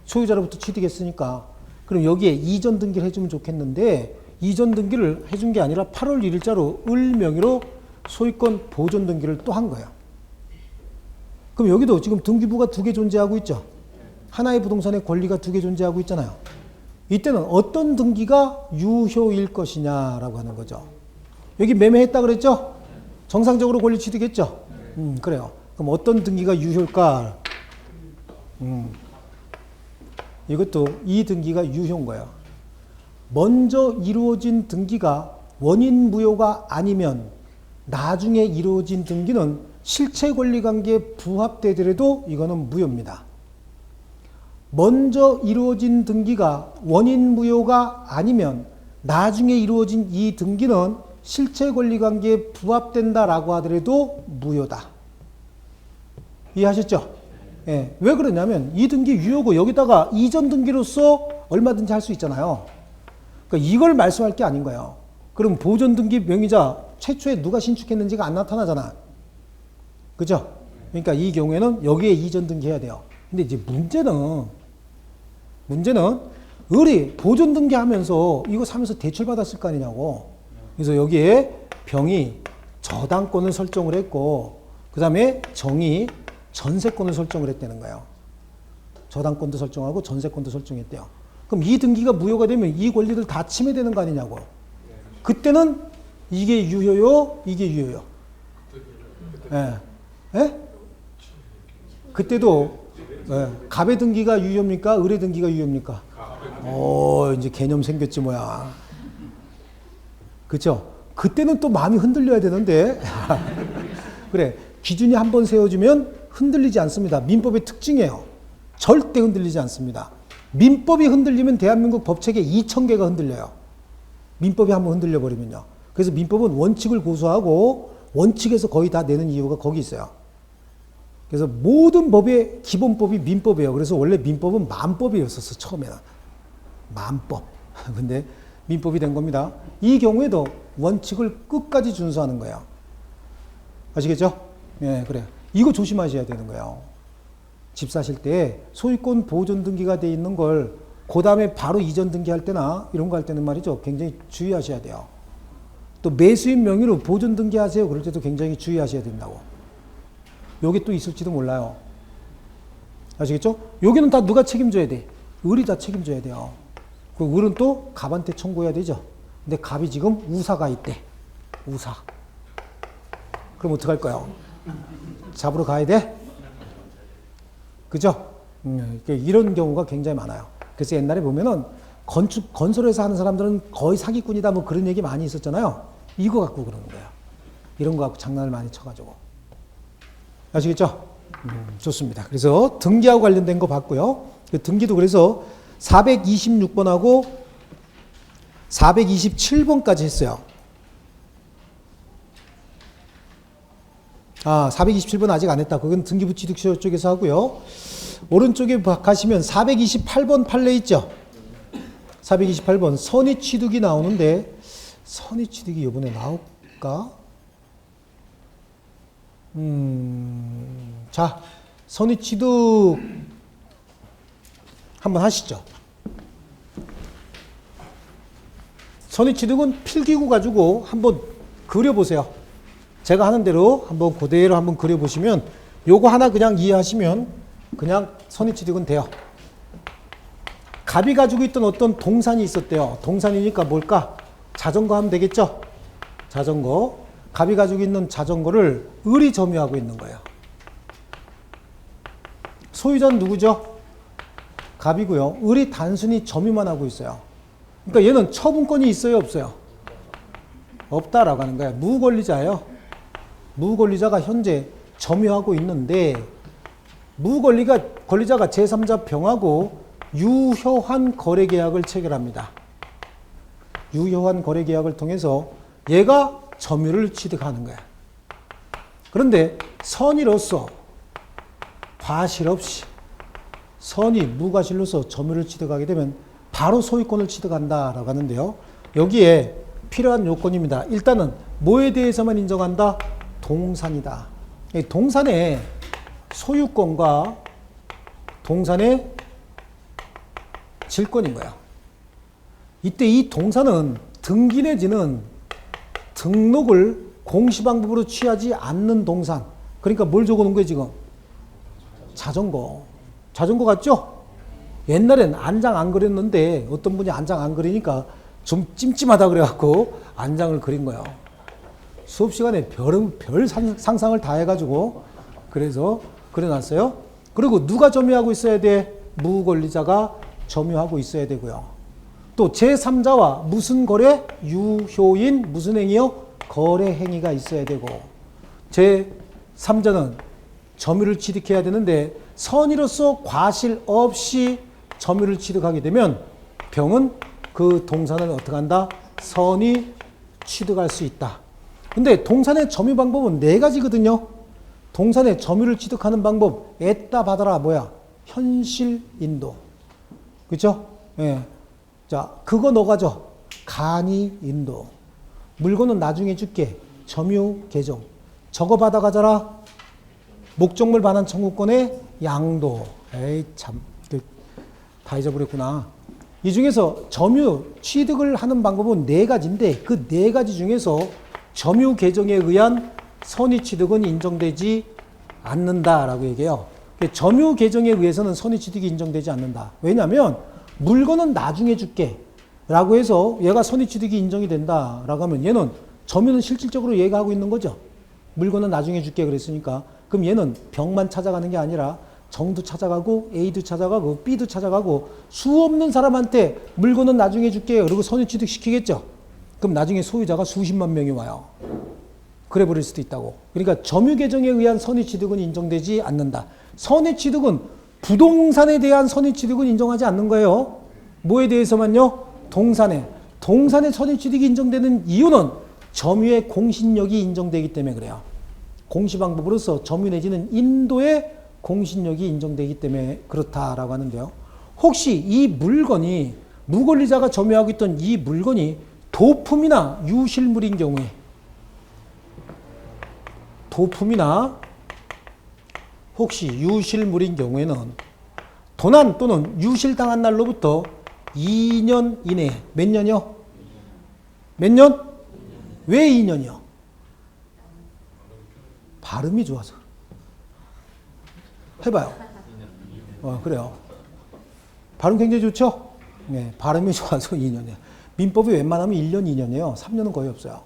소유자로부터 취득했으니까. 그럼 여기에 이전 등기를 해주면 좋겠는데 이전 등기를 해준 게 아니라 8월 1일자로 을 명의로 소유권 보존 등기를 또 한 거예요. 그럼 여기도 지금 등기부가 2개 존재하고 있죠. 하나의 부동산에 권리가 2개 존재하고 있잖아요. 이때는 어떤 등기가 유효일 것이냐라고 하는 거죠. 여기 매매했다 그랬죠? 정상적으로 권리 취득했죠? 그래요. 그럼 어떤 등기가 유효일까? 이것도 이 등기가 유효인 거예요. 먼저 이루어진 등기가 원인 무효가 아니면 나중에 이루어진 등기는 실체 권리 관계에 부합되더라도 이거는 무효입니다. 먼저 이루어진 등기가 원인 무효가 아니면 나중에 이루어진 이 등기는 실체 권리 관계에 부합된다라고 하더라도 무효다. 이해하셨죠? 예. 왜 그러냐면 이 등기 유효고 여기다가 이전 등기로서 얼마든지 할 수 있잖아요. 그러니까 이걸 말소할 게 아닌 거예요. 그럼 보존 등기 명의자 최초에 누가 신축했는지가 안 나타나잖아. 그죠? 그러니까 이 경우에는 여기에 이전 등기해야 돼요. 근데 이제 문제는 을이 보존 등기하면서 이거 사면서 대출 받았을 거 아니냐고. 그래서 여기에 병이 저당권을 설정을 했고 그 다음에 정이 전세권을 설정을 했다는 거예요. 저당권도 설정하고 전세권도 설정했대요. 그럼 이 등기가 무효가 되면 이 권리들 다 침해되는 거 아니냐고. 그때는 이게 유효요, 이게 유효요. 예. 예? 그때도 갑의 등기가 유효입니까? 을의 등기가 유효입니까? 이제 개념 생겼지 뭐야. 그쵸? 그때는 또 마음이 흔들려야 되는데 그래, 기준이 한번 세워지면 흔들리지 않습니다. 민법의 특징이에요. 절대 흔들리지 않습니다. 민법이 흔들리면 대한민국 법체계 2,000개가 흔들려요. 민법이 한번 흔들려버리면요. 그래서 민법은 원칙을 고수하고 원칙에서 거의 다 내는 이유가 거기 있어요. 그래서 모든 법의 기본법이 민법이에요. 그래서 원래 민법은 만법이었었어, 처음에는. 만법. 근데 민법이 된 겁니다. 이 경우에도 원칙을 끝까지 준수하는 거예요. 아시겠죠? 예, 그래요. 이거 조심하셔야 되는 거예요. 집 사실 때 소유권 보존 등기가 돼 있는 걸 그 다음에 바로 이전 등기할 때나 이런 거 할 때는 말이죠. 굉장히 주의하셔야 돼요. 또 매수인 명의로 보존 등기하세요. 그럴 때도 굉장히 주의하셔야 된다고. 요게 또 있을지도 몰라요. 아시겠죠? 여기는 다 누가 책임져야 돼? 을이 다 책임져야 돼요. 그 을은 또 갑한테 청구해야 되죠. 근데 갑이 지금 우사가 있대. 우사. 그럼 어떡할 거예요? 잡으러 가야 돼? 그죠? 이런 경우가 굉장히 많아요. 그래서 옛날에 보면은 건설회사 하는 사람들은 거의 사기꾼이다 뭐 그런 얘기 많이 있었잖아요. 이거 갖고 그러는 거예요. 이런 거 갖고 장난을 많이 쳐가지고. 아시겠죠? 좋습니다. 그래서 등기하고 관련된 거 봤고요. 그 등기도 그래서 426번하고 427번까지 했어요. 427번 아직 안 했다. 그건 등기부 취득서 쪽에서 하고요. 오른쪽에 가시면 428번 판례 있죠? 428번 선의취득이 나오는데 선의취득이 이번에 나올까? 자, 선의취득 한번 하시죠. 선의취득은 필기구 가지고 한번 그려보세요. 제가 하는 대로 한번 그대로 한번 그려보시면 요거 하나 그냥 이해하시면 그냥 선의취득은 돼요. 갑이 가지고 있던 어떤 동산이 있었대요. 동산이니까 뭘까? 자전거 하면 되겠죠? 자전거. 갑이 가지고 있는 자전거를 을이 점유하고 있는 거예요. 소유자는 누구죠? 갑이고요. 을이 단순히 점유만 하고 있어요. 그러니까 얘는 처분권이 있어요, 없어요? 없다라고 하는 거예요. 무권리자예요. 무권리자가 현재 점유하고 있는데 권리자가 제3자 병하고 유효한 거래계약을 체결합니다. 유효한 거래계약을 통해서 얘가 점유를 취득하는 거야. 그런데 선의로서 과실 없이 선의 무과실로서 점유를 취득하게 되면 바로 소유권을 취득한다라고 하는데요. 여기에 필요한 요건입니다. 일단은 뭐에 대해서만 인정한다? 동산이다. 동산의 소유권과 동산의 질권인 거야. 이때 이 동산은 등기 내지는 등록을 공시방법으로 취하지 않는 동산. 그러니까 뭘 적어놓은 거예요 지금? 자전거. 자전거 같죠? 옛날엔 안장 안 그렸는데 어떤 분이 안장 안 그리니까 좀 찜찜하다 그래갖고 안장을 그린 거예요. 수업 시간에 별 상상을 다 해가지고 그래서 그려놨어요. 그리고 누가 점유하고 있어야 돼? 무권리자가 점유하고 있어야 되고요. 또 제3자와 무슨 거래? 유효인 무슨 행위요? 거래 행위가 있어야 되고 제3자는 점유를 취득해야 되는데 선의로서 과실 없이 점유를 취득하게 되면 병은 그 동산을 어떻게 한다? 선의 취득할 수 있다. 근데 동산의 점유 방법은 4가지거든요. 동산의 점유를 취득하는 방법 애따 받아라 뭐야? 현실 인도. 그렇죠? 예. 자, 그거 넣어가죠. 간이 인도. 물건은 나중에 줄게. 점유 개정. 저거 받아가져라. 목적물 반환 청구권의 양도. 에이 참. 다 잊어버렸구나. 이 중에서 점유 취득을 하는 방법은 4가지인데 그 4가지 중에서 점유 개정에 의한 선의 취득은 인정되지 않는다라고 얘기해요. 점유 개정에 의해서는 선의 취득이 인정되지 않는다. 왜냐하면 물건은 나중에 줄게 라고 해서 얘가 선의 취득이 인정이 된다 라고 하면 얘는 점유는 실질적으로 얘가 하고 있는 거죠. 물건은 나중에 줄게 그랬으니까. 그럼 얘는 병만 찾아가는 게 아니라 정도 찾아가고 A도 찾아가고 B도 찾아가고 수 없는 사람한테 물건은 나중에 줄게 그리고 선의 취득 시키겠죠. 그럼 나중에 소유자가 수십만 명이 와요. 그래 버릴 수도 있다고. 그러니까 점유 개정에 의한 선의 취득은 인정되지 않는다. 선의 취득은 부동산에 대한 선의 취득은 인정하지 않는 거예요. 뭐에 대해서만요? 동산에. 동산의 선의 취득이 인정되는 이유는 점유의 공신력이 인정되기 때문에 그래요. 공시방법으로서 점유 내지는 인도의 공신력이 인정되기 때문에 그렇다라고 하는데요. 혹시 이 물건이 무권리자가 점유하고 있던 이 물건이 도품이나 유실물인 경우에 도품이나 혹시 유실물인 경우에는 도난 또는 유실당한 날로부터 2년 이내에 몇 년이요? 몇 년? 왜 2년이요? 발음이 좋아서 해봐요. 그래요. 발음 굉장히 좋죠? 네, 발음이 좋아서 2년이에요. 민법이 웬만하면 1년, 2년이에요. 3년은 거의 없어요.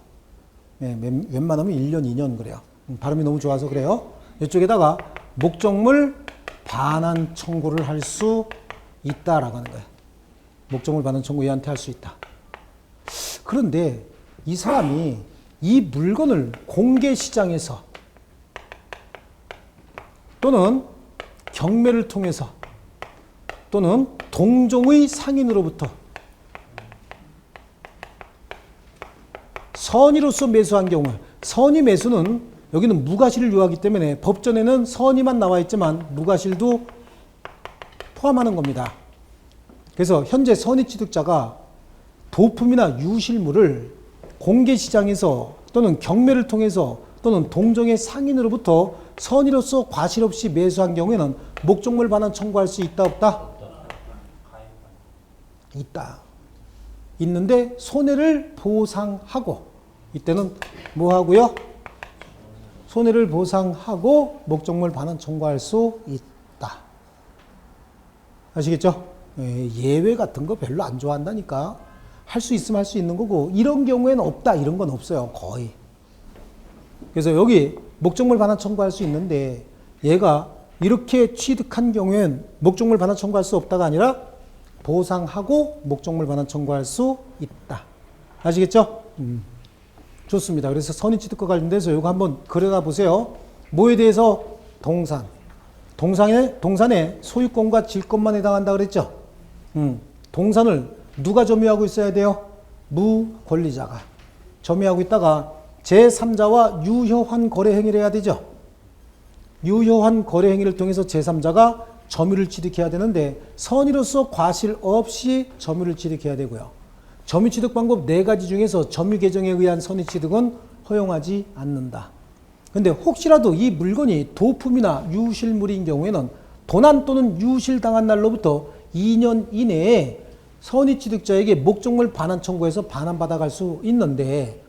네, 웬만하면 1년, 2년 그래요. 발음이 너무 좋아서 그래요. 이쪽에다가 목적물 반환 청구를 할 수 있다라고 하는 거예요. 목적물 반환 청구 얘한테 할 수 있다. 그런데 이 사람이 이 물건을 공개 시장에서 또는 경매를 통해서 또는 동종의 상인으로부터 선의로서 매수한 경우, 선의 매수는 여기는 무과실을 요하기 때문에 법전에는 선의만 나와 있지만 무과실도 포함하는 겁니다. 그래서 현재 선의취득자가 도품이나 유실물을 공개시장에서 또는 경매를 통해서 또는 동종의 상인으로부터 선의로서 과실 없이 매수한 경우에는 목적물 반환 청구할 수 있다 없다? 있다. 있는데 손해를 보상하고 이때는 뭐 하고요? 손해를 보상하고 목적물 반환 청구할 수 있다. 아시겠죠? 예외 같은 거 별로 안 좋아한다니까. 할 수 있으면 할 수 있는 거고 이런 경우에는 없다 이런 건 없어요. 거의. 그래서 여기 목적물 반환 청구할 수 있는데 얘가 이렇게 취득한 경우엔 목적물 반환 청구할 수 없다가 아니라 보상하고 목적물 반환 청구할 수 있다. 아시겠죠? 좋습니다. 그래서 선의취득과 관련돼서 이거 한번 그려다 보세요. 뭐에 대해서? 동산. 동산의 소유권과 질권만 해당한다 그랬죠? 동산을 누가 점유하고 있어야 돼요? 무권리자가 점유하고 있다가 제3자와 유효한 거래 행위를 해야 되죠. 유효한 거래 행위를 통해서 제3자가 점유를 취득해야 되는데 선의로서 과실 없이 점유를 취득해야 되고요. 점유 취득 방법 4가지 중에서 점유 개정에 의한 선의 취득은 허용하지 않는다. 근데 혹시라도 이 물건이 도품이나 유실물인 경우에는 도난 또는 유실당한 날로부터 2년 이내에 선의 취득자에게 목적물 반환 청구해서 반환받아갈 수 있는데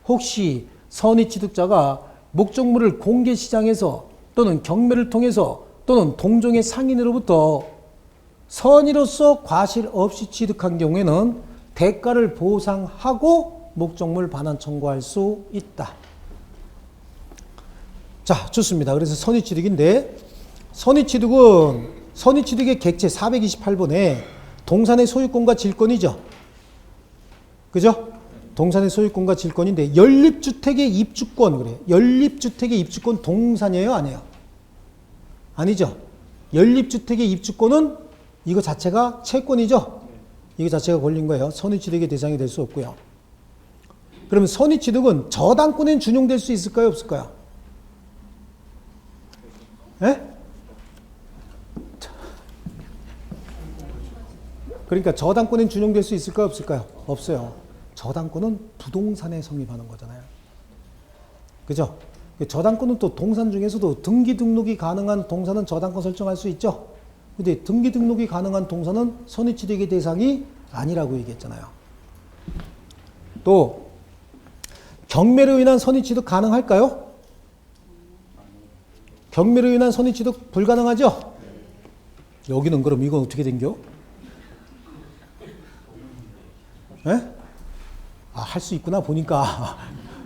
혹시 선의 취득자가 목적물을 공개시장에서 또는 경매를 통해서 또는 동종의 상인으로부터 선의로서 과실 없이 취득한 경우에는 대가를 보상하고 목적물 반환 청구할 수 있다. 자, 좋습니다. 그래서 선의취득인데 선의취득의 객체 428번에 동산의 소유권과 질권이죠. 그죠? 동산의 소유권과 질권인데 연립주택의 입주권 그래요. 연립주택의 입주권 동산이에요? 아니에요? 아니죠. 연립주택의 입주권은 이거 자체가 채권이죠. 이거 자체가 걸린 거예요. 선의취득의 대상이 될 수 없고요. 그러면 선의취득은 저당권엔 준용될 수 있을까요? 없을까요? 예? 그러니까 저당권엔 준용될 수 있을까요? 없을까요? 없어요. 저당권은 부동산에 성립하는 거잖아요. 그죠? 저당권은 또 동산 중에서도 등기 등록이 가능한 동산은 저당권 설정할 수 있죠. 근데 등기 등록이 가능한 동산은 선의취득의 대상이 아니라고 얘기했잖아요. 또 경매로 인한 선의취득 가능할까요? 경매로 인한 선의취득 불가능하죠? 여기는 그럼 이건 어떻게 된겨? 예? 아, 할 수 있구나 보니까.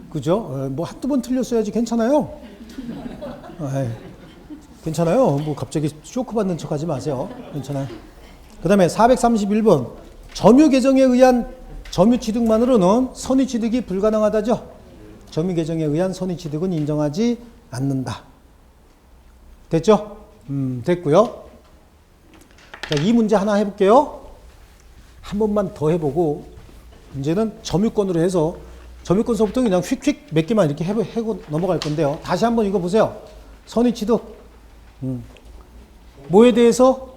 그죠? 뭐 한두 번 틀렸어야지 괜찮아요. 괜찮아요. 뭐 갑자기 쇼크 받는 척 하지 마세요. 괜찮아요. 그 다음에 431번 점유 개정에 의한 점유 취득만으로는 선의 취득이 불가능하다죠. 점유 개정에 의한 선의 취득은 인정하지 않는다. 됐죠? 됐고요. 자, 이 문제 하나 해볼게요. 한 번만 더 해보고 이제는 점유권으로 해서 점유권서부터 그냥 휙휙 몇 개만 이렇게 해고 넘어갈 건데요. 다시 한번 이거 보세요. 선의 취득. 뭐에 대해서?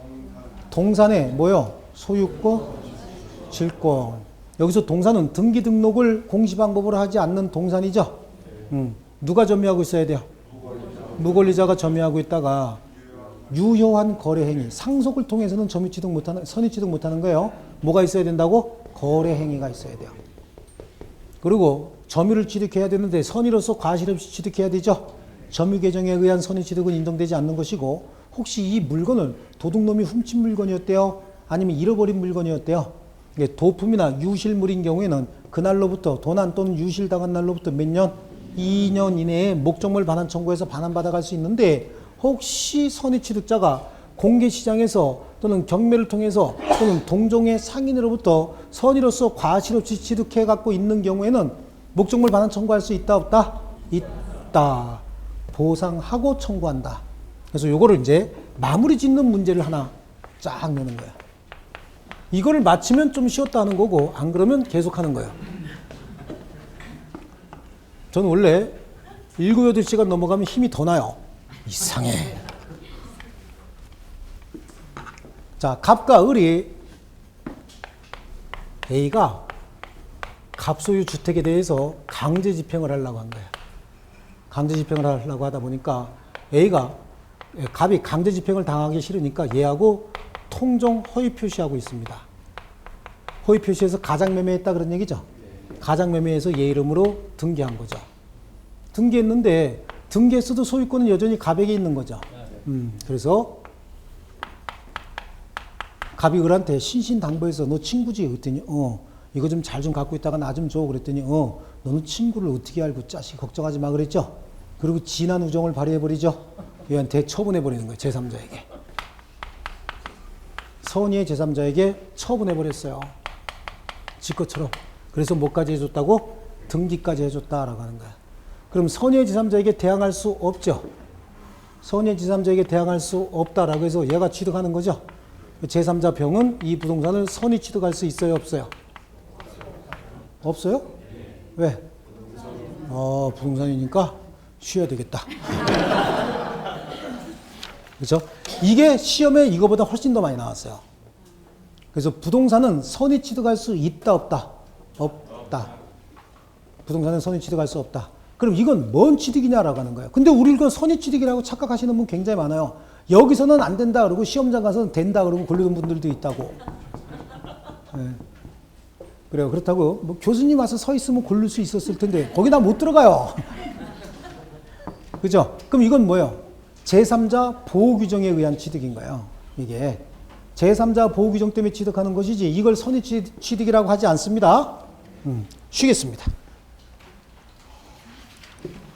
동산의 뭐요? 소유권, 질권. 여기서 동산은 등기 등록을 공시방법으로 하지 않는 동산이죠. 누가 점유하고 있어야 돼요? 무권리자가 점유하고 있다가 유효한 거래 행위, 상속을 통해서는 점유 취득 못하는, 선의 취득 못하는 거예요. 뭐가 있어야 된다고? 거래 행위가 있어야 돼요. 그리고 점유를 취득해야 되는데 선의로서 과실 없이 취득해야 되죠. 점유 개정에 의한 선의 취득은 인정되지 않는 것이고 혹시 이 물건을 도둑놈이 훔친 물건이었대요? 아니면 잃어버린 물건이었대요? 이게 도품이나 유실물인 경우에는 그날로부터 도난 또는 유실당한 날로부터 몇 년? 2년 이내에 목적물 반환 청구해서 반환받아갈 수 있는데 혹시 선의 취득자가 공개시장에서 또는 경매를 통해서 또는 동종의 상인으로부터 선의로서 과실 없이 취득해 갖고 있는 경우에는 목적물 반환 청구할 수 있다 없다? 있다. 보상하고 청구한다. 그래서 요거를 이제 마무리 짓는 문제를 하나 쫙 내는 거야. 이거를 맞히면 좀 쉬웠다 하는 거고 안 그러면 계속 하는 거예요. 저는 원래 7, 8시간 넘어가면 힘이 더 나요. 이상해. 자, 갑과 을이 A가 갑소유 주택에 대해서 강제 집행을 하려고 한 거야. 강제 집행을 하려고 하다 보니까 갑이 강제 집행을 당하기 싫으니까 얘하고 통정 허위 표시하고 있습니다. 허위 표시해서 가장매매했다 그런 얘기죠. 가장매매해서 얘 이름으로 등기한 거죠. 등기했는데 등기했어도 소유권은 여전히 갑에게 있는 거죠. 그래서 갑이 을한테 신신당부해서 너 친구지? 그랬더니 이거 좀 잘 좀 갖고 있다가 나 좀 줘. 그랬더니 너는 친구를 어떻게 알고 짜식 걱정하지 마 그랬죠. 그리고 진한 우정을 발휘해버리죠. 얘한테 처분해버리는 거예요. 제3자에게. 선의의 제3자에게 처분해버렸어요. 지 것처럼. 그래서 뭐까지 해줬다고? 등기까지 해줬다라고 하는 거야. 그럼 선의의 제3자에게 대항할 수 없죠. 선의의 제3자에게 대항할 수 없다라고 해서 얘가 취득하는 거죠. 제3자 병은 이 부동산을 선의 취득할 수 있어요? 없어요? 없어요? 왜? 부동산이니까 쉬어야 되겠다. 그렇죠? 이게 시험에 이거보다 훨씬 더 많이 나왔어요. 그래서 부동산은 선의 취득할 수 있다 없다? 없다. 부동산은 선의 취득할 수 없다. 그럼 이건 뭔 취득이냐라고 하는 거예요. 근데 우리 이거 선의 취득이라고 착각하시는 분 굉장히 많아요. 여기서는 안 된다 그러고 시험장 가서는 된다 그러고 고르는 분들도 있다고. 네. 그래요. 그렇다고 뭐 교수님 와서 서 있으면 고를 수 있었을 텐데 거기다 못 들어가요. 그죠? 그럼 이건 뭐예요? 제3자 보호 규정에 의한 취득인 거예요. 이게 제3자 보호 규정 때문에 취득하는 것이지 이걸 선의 취득이라고 하지 않습니다. 쉬겠습니다.